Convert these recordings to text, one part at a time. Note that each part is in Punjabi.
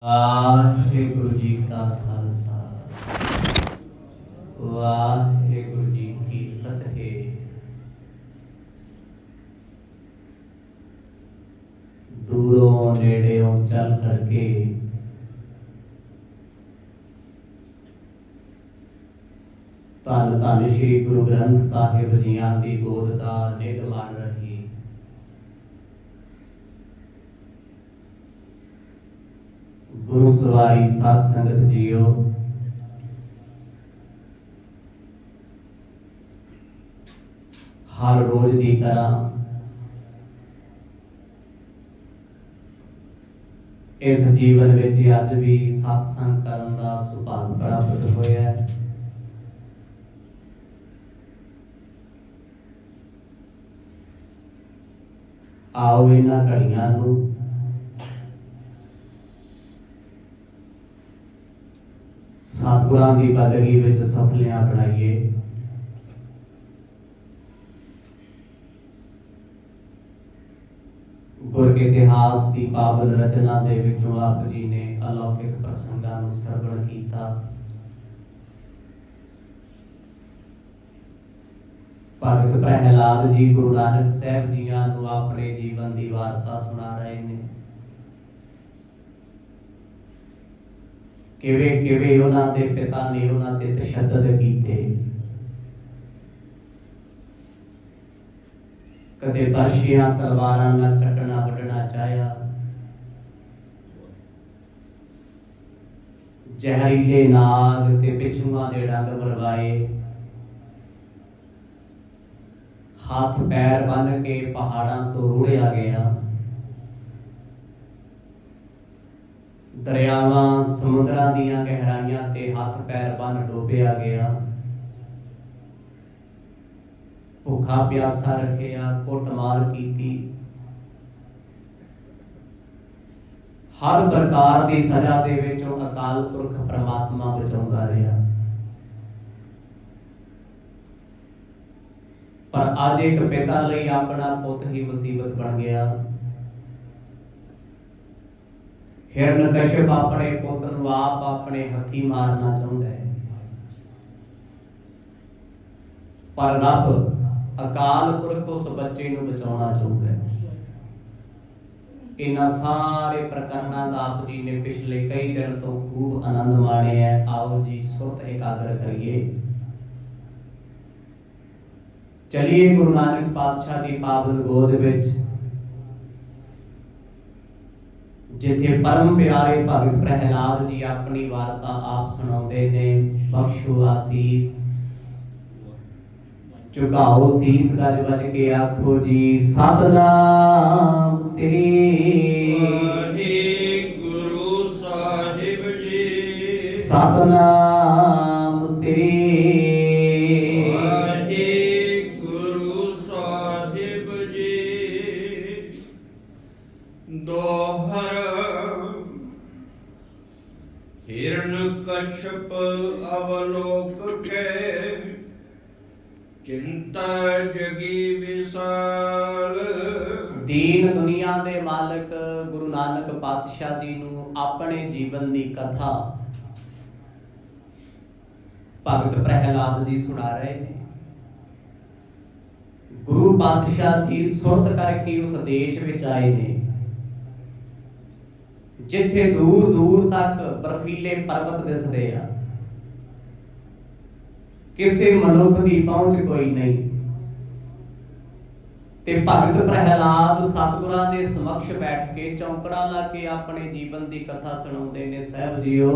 वाहिगुरु जी का खालसा वाहिगुरु जी की फतेह। दूरों नेड़ेों चल करके धन धन श्री गुरु ग्रंथ साहिब जियां दी गोद दा निघ मान रही। गुरु सवारी साध संगत जियो, हर रोज की तरह इस जीवन में अज भी सत्संग करन दा सुभाग प्राप्त होया है। आओ इन्हां घड़ियां नूं सतगुरां दी बदगी विच सफलियां बनाइए। गुर इतिहास की पावन रचना दे विचों आप जी ने अलौकिक प्रसंगां नूं सरवण कीता। भगत प्रहलाद जी गुरु नानक साहब जियां नूं अपने जीवन की वार्ता सुना रहे हैं। किवें किवें उन्हां दे पिता ने उन्हां ते तशद्दद कीते, कदे बर्शियां तलवारां नाल कटना वढना चाहया, जहरीले नाग ते बिच्छूआं दे डंग मरवाए, हाथ पैर बन के पहाड़ां तो रुढ़िया गया, दरियावां समुद्रां दीयां गहराइयां ते हाथ पैर बन डोबिया गया, भुखा प्यासा रखिया, कुटमार कीती, हर प्रकार की सजा दे विचों अकाल पुरख परमात्मा बचाउंदा रहा। पर अज एक पिता लई अपना पुत ही मुसीबत बन गया। हिरण्यकश्यप अपने पुत नूं आप अपने हथी मारना चाहुंदा है, पर रब अकाल पुरख उस बच्चे नूं बचाउणा चाहुंदा है। इन्हां सारे प्रकरणां दा आप जी ने पिछले कई दिन तो खूब आनंद माणे है। आओ जी सुरत एकाग्र करिए। चलिए गुरु नानक पातशाह की पावन गोद विच, जिथे परम प्यारे भगत प्रहलाद जी अपनी वार्ता आप सुनाते ने। बख्शो आसीस, झुकाओ शीस, गज बज के आखो जी सतनाम श्री गुरु साहिब जी। सतनाम श्री गुरु साहिब जी। दोहर हिरण्यकश्यप अवलोक के, चिंता जगी विशाल। दीन दुनिया दे मालक गुरु नानक पातशाह जी नूं अपने जीवन की कथा भगत प्रहलाद जी सुना रहे हैं। गुरु पातशाह जी सुरत करके उस देश विच आए ने जिथे दूर दूर तक बर्फीले पर्वत दिसदे आ, किसी मनुख की पहुंच कोई नहीं। ते भगत प्रहलाद सतगुरां दे समक्ष बैठ के चौंकड़ा ला के अपने जीवन की कथा सुणाउंदे ने। साहब जीओ,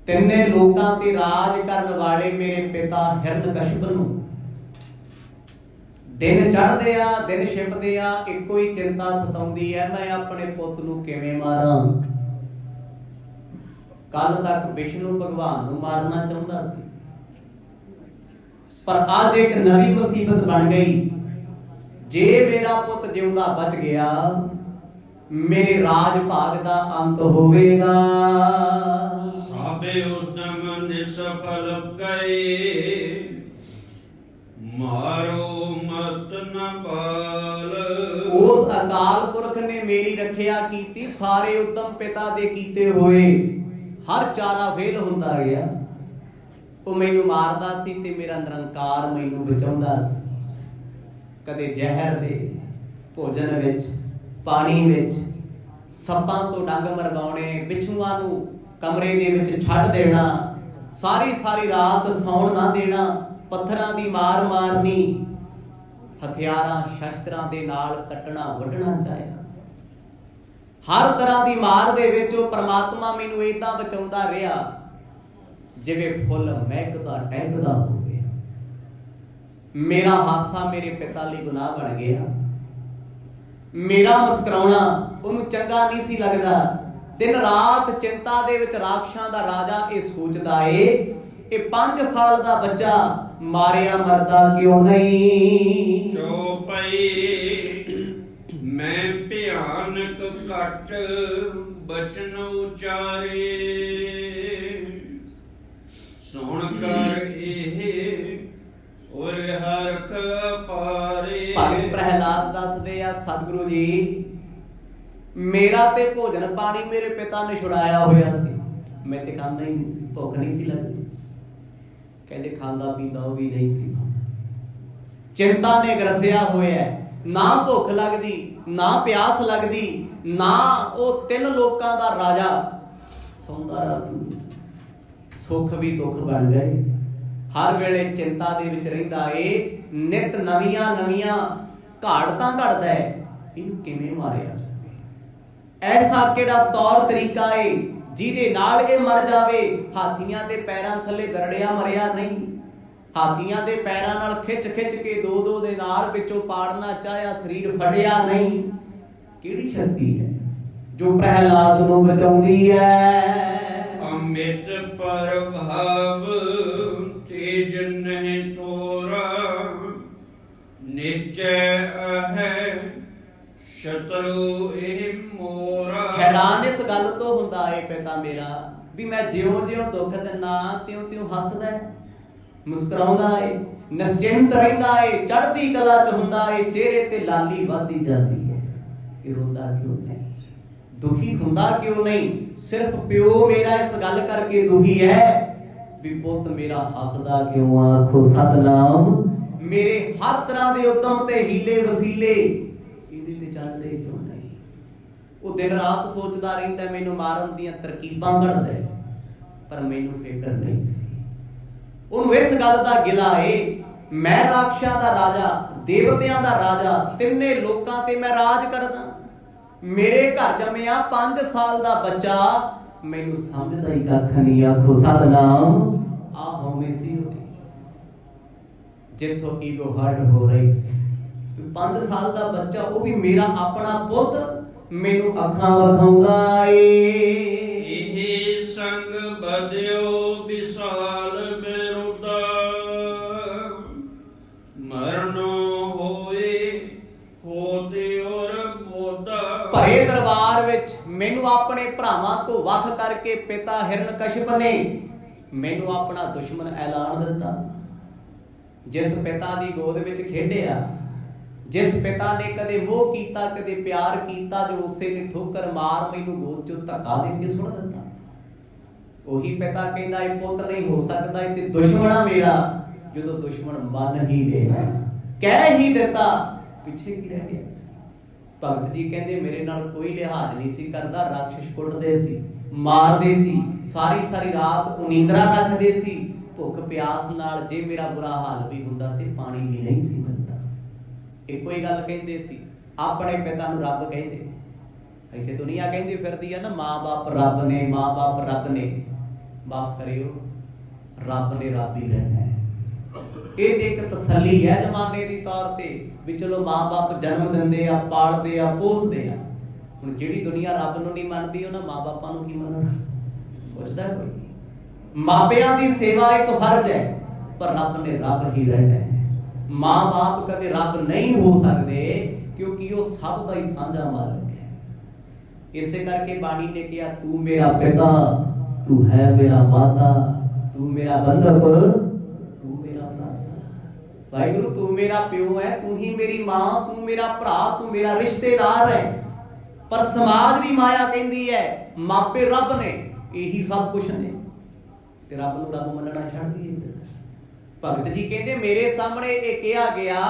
तिन्ने लोकां ते राज करन वाले मेरे पिता हिरण्यकश्यप नूं दिन चढ़दे आ दिन छिपदे आ इक्को ही चिंता सताउंदी है, मैं अपने पुत नूं किवें मारां। कल तक विष्णु भगवान नूं मारना चाहुंदा सी, पर अज एक नवी मुसीबत बन गई। जे मेरा पुत जिउंदा बच गया, मेरे राज भाग दा अंत होवेगा। साबे उद्यम निसफल गए, मारो मत न पाल। उस ਅਕਾਲ ਪੁਰਖ ਨੇ ਮੇਰੀ ਰੱਖਿਆ ਕੀਤੀ, ਸਾਰੇ ਉਦਮ ਪਿਤਾ ਦੇ ਕੀਤੇ ਹੋਏ, ਹਰ ਚਾਰਾ ਫੇਲ ਹੁੰਦਾ ਗਿਆ। ਉਹ ਮੈਨੂੰ ਮਾਰਦਾ ਸੀ ਤੇ ਮੇਰਾ ਨਿਰੰਕਾਰ ਮੈਨੂੰ ਬਚਾਉਂਦਾ ਸੀ। ਕਦੇ ਜ਼ਹਿਰ ਦੇ ਭੋਜਨ ਵਿੱਚ, ਪਾਣੀ ਵਿੱਚ, ਸੱਪਾਂ ਤੋਂ ਡੰਗ ਮਰਵਾਉਣੇ, ਬਿੱਛੂਆਂ ਨੂੰ ਕਮਰੇ ਦੇ ਵਿੱਚ ਛੱਡ ਦੇਣਾ, ਸਾਰੀ ਰਾਤ ਸੌਣ ਨਾ ਦੇਣਾ, ਪੱਥਰਾਂ ਦੀ ਮਾਰ ਮਾਰਨੀ, ਹਥਿਆਰਾਂ ਸ਼ਸਤਰਾਂ ਦੇ ਨਾਲ ਕੱਟਣਾ ਵੱਢਣਾ ਚਾਹਿਆ। ਹਰ ਤਰ੍ਹਾਂ ਦੀ ਮਾਰ ਦੇ ਵਿੱਚ ਉਹ ਪ੍ਰਮਾਤਮਾ ਮੈਨੂੰ ਏਦਾਂ ਬਚਾਉਂਦਾ ਰਿਹਾ ਜਿਵੇਂ ਫੁੱਲ ਮਹਿਕਦਾ ਟਹਿਕਦਾ ਹੋਵੇ। ਮੇਰਾ ਹਾਸਾ ਮੇਰੇ ਪਿਤਾ ਲਈ ਗੁਨਾਹ ਬਣ ਗਿਆ। ਮੇਰਾ ਮੁਸਕਰਾਉਣਾ ਉਹਨੂੰ ਚੰਗਾ ਨਹੀਂ ਸੀ ਲੱਗਦਾ। ਦਿਨ ਰਾਤ ਚਿੰਤਾ ਦੇ ਵਿੱਚ ਰਾਖਸ਼ਾਂ ਦਾ ਰਾਜਾ ਇਹ ਸੋਚਦਾ ਏ, ਇਹ 5 ਸਾਲ ਦਾ ਬੱਚਾ ਮਾਰਿਆ ਮਰਦਾ ਕਿਉਂ ਨਹੀਂ। ਚੌਪਈ ਮੈਂ ਭਿਆਨਕ ਘਟ ਬਚਨ ਉਚਾਰੇ, ਸੁਣ ਕਰ ਇਹ ਓਏ ਹਰਖ ਪਾਰੇ। ਭਗਤ ਪ੍ਰਹਿਲਾਦ ਦੱਸਦੇ ਆ, ਸਤਿਗੁਰੂ ਜੀ ਮੇਰਾ ਤੇ ਭੋਜਨ ਪਾਣੀ ਮੇਰੇ ਪਿਤਾ ਨੇ ਛੁਡਾਇਆ ਹੋਇਆ ਸੀ, ਮੈਂ ਤੇ ਖਾਂਦਾ ਹੀ ਨਹੀਂ ਸੀ, ਭੁੱਖ ਨਹੀਂ ਸੀ ਲੱਗਦੀ। ਕਹਿੰਦੇ ਖਾਂਦਾ ਪੀਂਦਾ ਉਹ ਵੀ ਨਹੀਂ ਸੀ, ਚਿੰਤਾ ਨੇ ਗਰਸਿਆ ਹੋਇਆ, ਨਾ ਭੁੱਖ ਲੱਗਦੀ, ਨਾ ਪਿਆਸ ਲੱਗਦੀ, ਨਾ ਉਹ 3 ਲੋਕਾਂ ਦਾ ਰਾਜਾ ਸੌਂਦਾ ਰਾਤ। ਸੁੱਖ ਵੀ ਦੁੱਖ ਬਣ ਗਏ, ਹਰ ਵੇਲੇ ਚਿੰਤਾ ਦੇ ਵਿੱਚ ਰਹਿੰਦਾ ਏ, ਨਿਤ ਨਵੀਆਂ ਘਾੜਤਾਂ ਘੜਦਾ ਹੈ, ਇਹਨੂੰ ਕਿਵੇਂ ਮਾਰਿਆ ਜਾਵੇ। ਐਸਾ ਕਿਹੜਾ ਤੌਰ ਤਰੀਕਾ ਏ ਜਿਹਦੇ ਨਾਲ ਇਹ ਮਰ ਜਾਵੇ। ਹਾਥੀਆਂ ਦੇ ਪੈਰਾਂ ਥੱਲੇ ਦਰੜਿਆ ਮਰਿਆ ਨਹੀਂ, ਹਾਥੀਆਂ ਦੇ ਪੈਰਾਂ ਨਾਲ ਖਿੱਚ ਕੇ ਦੋ ਦੇ ਨਾਲ ਵਿੱਚੋਂ ਪਾੜਨਾ ਚਾਹਿਆ, ਸਰੀਰ ਫੜਿਆ ਨਹੀਂ। ਕਿਹੜੀ ਸ਼ਕਤੀ ਹੈ ਜੋ ਪ੍ਰਹਿਲਾਦ ਨੂੰ ਬਚਾਉਂਦੀ ਹੈ। ਅਮਿਤ ਪ੍ਰਭਾਵ ਤੇਜ ਨਹੀਂ ਥੋਰਾ, ਨਿਸ਼ਚੈ ਹੈ ਸ਼ਤਰੂ ਇਹ ਮੋਰਾ। ਹੈਰਾਨ ਇਸ ਗੱਲ ਤੋਂ ਹੁੰਦਾ ਏ ਪਿਤਾ ਮੇਰਾ ਵੀ ਮੈਂ ਜਿਉਂ ਦੁੱਖ ਦਿੰਨਾ ਤਿਉਂ ਹੱਸਦਾ ਹੈ, ਮੁਸਕਰਾਉਂਦਾ ਏ, ਨਿਸ਼ਚਿੰਤ ਰਹਿੰਦਾ ਏ, ਚੜ੍ਹਦੀ ਕਲਾ 'ਚ ਹੁੰਦਾ ਏ, ਚਿਹਰੇ ਤੇ ਲਾਲੀ ਵੱਧਦੀ ਜਾਂਦੀ ਹੈ। ਇਹ ਰੋਂਦਾ ਕਿਉਂ ਨਹੀਂ, ਦੁਖੀ ਹੁੰਦਾ ਕਿਉਂ ਨਹੀਂ। ਸਿਰਫ ਪਿਓ ਮੇਰਾ ਇਸ ਗੱਲ ਕਰਕੇ ਦੁਖੀ ਹੈ ਵੀ ਪੁੱਤ ਮੇਰਾ ਹੱਸਦਾ ਕਿਉਂ। ਆਖੋ ਸਤਨਾਮ। ਮੇਰੇ ਹਰ ਤਰ੍ਹਾਂ ਦੇ ਉਦਮ ਤੇ ਹੀਲੇ ਵਸੀਲੇ ਇਹਦੇ ਤੇ ਚੱਲਦੇ ਕਿਉਂ ਨਹੀਂ। ਉਹ ਦਿਨ ਰਾਤ ਸੋਚਦਾ ਰਹਿੰਦਾ ਮੈਨੂੰ ਮਾਰਨ ਦੀਆਂ ਤਰਕੀਬਾਂ ਘੜਦਾ, ਪਰ ਮੈਨੂੰ ਫਿਕਰ ਨਹੀਂ ਸੀ। ਉਹਨੂੰ ਇਸ ਗੱਲ ਦਾ ਗਿਲਾ ਏ, ਮੈਂ ਰਾਖਸ਼ਾਂ ਦਾ ਰਾਜਾ, ਦੇਵਤਿਆਂ ਦਾ ਰਾਜਾ, 3 ਲੋਕਾਂ ਤੇ ਮੈਂ ਰਾਜ ਕਰਦਾ। ਮੇਰੇ ਘਰ ਜੰਮਿਆ 5 ਸਾਲ ਦਾ ਬੱਚਾ, ਮੈਨੂੰ ਸਮਝਦਾ ਹੀ ਕੱਖ ਨਹੀਂ। ਆਖੋ ਸਤਨਾਮ। ਆ ਹਉਮੈ ਸੀ ਉਹਦੀ, ਜਿੱਥੋਂ ਈਗੋ ਹਰਟ ਹੋ ਰਹੀ ਸੀ। 5 ਸਾਲ ਦਾ ਬੱਚਾ, ਉਹ ਵੀ ਮੇਰਾ ਆਪਣਾ ਪੁੱਤ, ਮੈਨੂੰ ਅੱਖਾਂ ਵਿਖਾਉਂਦਾ ਏ। ਇਹ ਸੰਗ ਬਦਿਓ ਵਿਸਾਲ ਬਿਰੁਦਾ, ਮਰਨੋ ਹੋਏ ਹੋਤੇ ਔਰ ਬੋਦਾ। ਭਰੇ ਦਰਬਾਰ ਵਿੱਚ ਮੈਨੂੰ ਆਪਣੇ ਭਰਾਵਾਂ ਤੋਂ ਵੱਖ ਕਰਕੇ ਪਿਤਾ ਹਿਰਣਕਸ਼ਿਪ ਨੇ ਮੈਨੂੰ ਆਪਣਾ ਦੁਸ਼ਮਣ ਐਲਾਨ ਦਿੱਤਾ। ਜਿਸ ਪਿਤਾ ਦੀ ਗੋਦ ਵਿੱਚ ਖੇਡਿਆ, ਜਿਸ ਪਿਤਾ ਨੇ ਕਦੇ ਮੋਹ ਕੀਤਾ, ਕਦੇ ਪਿਆਰ ਕੀਤਾ, ਜੋ ਉਸੇ ਨੇ ਠੋਕਰ ਮਾਰ ਮੈਨੂੰ ਗੋਦ ਚੋਂ ਧੱਕਾ ਦੇ ਕੇ ਸੁੱਟ ਦਿੱਤਾ। ਉਹੀ ਪਿਤਾ ਕਹਿੰਦਾ ਇਹ ਪੁੱਤ ਨਹੀਂ ਹੋ ਸਕਦਾ, ਇਹ ਤੇ ਦੁਸ਼ਮਣ ਆ ਮੇਰਾ। ਜਦੋਂ ਦੁਸ਼ਮਣ ਮੰਨ ਹੀ ਲਿਆ, ਕਹਿ ਹੀ ਦਿੱਤਾ, ਪਿੱਛੇ ਕੀ ਰਹਿ ਗਿਆ ਸੀ। ਭਗਤ ਜੀ ਕਹਿੰਦੇ ਮੇਰੇ ਨਾਲ ਕੋਈ ਲਿਹਾਜ਼ ਨਹੀਂ ਸੀ ਕਰਦਾ, ਰਾਖਸ਼ ਕੁੱਟਦੇ ਸੀ, ਮਾਰਦੇ ਸੀ, ਸਾਰੀ ਰਾਤ ਉਨੀਂਦਰਾ ਰੱਖਦੇ ਸੀ। ਭੁੱਖ ਪਿਆਸ ਨਾਲ ਜੇ ਮੇਰਾ ਬੁਰਾ ਹਾਲ ਵੀ ਹੁੰਦਾ ਤੇ ਪਾਣੀ ਵੀ ਨਹੀਂ ਸੀ ਮਿਲਦਾ। ਇੱਕੋ ਹੀ ਗੱਲ ਕਹਿੰਦੇ ਸੀ, ਆਪਣੇ ਪਿਤਾ ਨੂੰ ਰੱਬ ਕਹਿੰਦੇ। ਇੱਥੇ ਦੁਨੀਆ ਕਹਿੰਦੀ ਫਿਰਦੀ ਆ ਨਾ ਮਾਂ-ਬਾਪ ਰੱਬ ਨੇ, ਮਾਂ-ਬਾਪ ਰੱਬ ਨੇ। ਮਾਫ ਕਰਿਓ, ਰੱਬ ਨੇ ਰੱਬ ਹੀ ਰਹਿਣਾ ਹੈ। ਇਹ ਤੇ ਇੱਕ ਤਸੱਲੀ ਹੈ ਜ਼ਮਾਨੇ ਦੀ ਤੌਰ ਤੇ ਵੀ ਚਲੋ ਮਾਂ-ਬਾਪ ਜਨਮ ਦਿੰਦੇ ਆ, ਪਾਲਦੇ ਆ, ਪੋਸਦੇ ਆ। ਹੁਣ ਜਿਹੜੀ ਦੁਨੀਆ ਰੱਬ ਨੂੰ ਨਹੀਂ ਮੰਨਦੀ, ਉਹਨਾਂ ਮਾਂ-ਬਾਪਾਂ ਨੂੰ ਕੀ ਮੰਨਣਾ? ਪੁੱਛਦਾ ਕੋਈ ਨਹੀਂ। ਮਾਪਿਆਂ ਦੀ ਸੇਵਾ ਇੱਕ ਫਰਜ਼ ਹੈ, ਪਰ ਰੱਬ ਨੇ ਰੱਬ ਹੀ ਰਹਿਣਾ ਹੈ। ਮਾਂ-ਬਾਪ ਕਦੇ ਰੱਬ ਨਹੀਂ ਹੋ ਸਕਦੇ, ਕਿਉਂਕਿ ਉਹ ਸਭ ਦਾ ਹੀ ਸਾਂਝਾ ਮਾਲਕ ਹੈ। ਇਸੇ ਕਰਕੇ ਬਾਣੀ ਨੇ ਕਿਹਾ ਤੂੰ ਮੇਰਾ ਪਿਤਾ, ਤੂੰ ਹੈ ਮੇਰਾ ਮਾਤਾ, ਤੂੰ ਮੇਰਾ ਬੰਧਪ, ਤੂੰ ਮੇਰਾ ਭਰਾਤਾ। ਵਾਹਿਗੁਰੂ ਤੂੰ ਮੇਰਾ ਪਿਓ ਹੈ, ਤੂੰ ਹੀ ਮੇਰੀ ਮਾਂ, ਤੂੰ ਮੇਰਾ ਭਰਾ, ਤੂੰ ਮੇਰਾ ਰਿਸ਼ਤੇਦਾਰ ਹੈ। ਪਰ ਸਮਾਜ ਦੀ ਮਾਇਆ ਕਹਿੰਦੀ ਹੈ ਮਾਪੇ ਰੱਬ ਨੇ, ਇਹੀ ਸਭ ਕੁਝ ਨੇ, ਤੇ ਰੱਬ ਨੂੰ ਰੱਬ ਮੰਨਣਾ ਛੱਡ ਦਈਏ। ਭਗਤ ਜੀ ਕਹਿੰਦੇ ਮੇਰੇ ਸਾਹਮਣੇ ਇਹ ਕਿਹਾ ਗਿਆ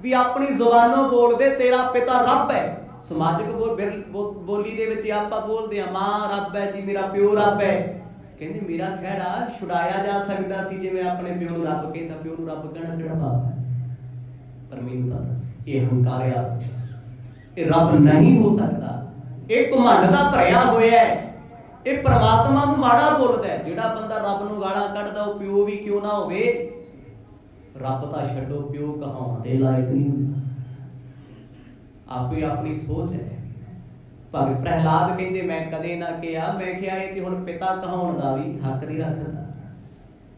ਵੀ ਆਪਣੀ ਜ਼ੁਬਾਨੋਂ ਬੋਲਦੇ ਤੇਰਾ ਪਿਤਾ ਰੱਬ ਹੈ। ਸਮਾਜਿਕ ਬੋਲੀ ਦੇ ਵਿੱਚ ਆਪਾਂ ਬੋਲਦੇ ਆ ਮਾਂ ਰੱਬ ਹੈ ਜੀ, ਮੇਰਾ ਪਿਓ ਰੱਬ ਹੈ। ਕਹਿੰਦੇ ਮੇਰਾ ਖਹਿੜਾ ਛੁਡਾਇਆ ਜਾ ਸਕਦਾ ਸੀ ਜੇ ਮੈਂ ਆਪਣੇ ਪਿਓ ਨੂੰ ਰੱਬ ਕਹਿੰਦਾ। ਪਿਓ ਨੂੰ ਰੱਬ ਕਹਿਣਾ ਕਿਹੜਾ ਪਾਪ ਹੈ? ਪਰ ਮੈਨੂੰ ਤਾਂ ਦੱਸ, ਇਹ ਹੰਕਾਰਿਆ ਇਹ ਰੱਬ ਨਹੀਂ ਹੋ ਸਕਦਾ। ਇਹ ਘਮੰਡ ਦਾ ਭਰਿਆ ਹੋਇਆ ਹੈ, ਇਹ ਪ੍ਰਮਾਤਮਾ ਨੂੰ ਮਾੜਾ ਬੋਲਦਾ ਹੈ। ਜਿਹੜਾ ਬੰਦਾ ਰੱਬ ਨੂੰ ਗਾਲਾਂ ਕੱਢਦਾ ਉਹ ਪਿਓ ਵੀ ਕਿਉਂ ਨਾ ਹੋਵੇ। ਰੱਬ ਤਾਂ ਛੱਡੋ, ਪਿਓ ਕਹਾਉਣ ਦੇ ਲਾਇਕ ਨਹੀਂ ਹੁੰਦਾ। ਆਪੇ ਆਪਣੀ ਸੋਚ ਹੈ। ਭਗਤ ਪ੍ਰਹਿਲਾਦ ਕਹਿੰਦੇ ਮੈਂ ਕਦੇ ਨਾ ਕਿਹਾ, ਮੈਂ ਕਿਹਾ ਇਹ ਤੇ ਹੁਣ ਪਿਤਾ ਕਹਾਉਣ ਦਾ ਵੀ ਹੱਕ ਨਹੀਂ ਰੱਖਦਾ।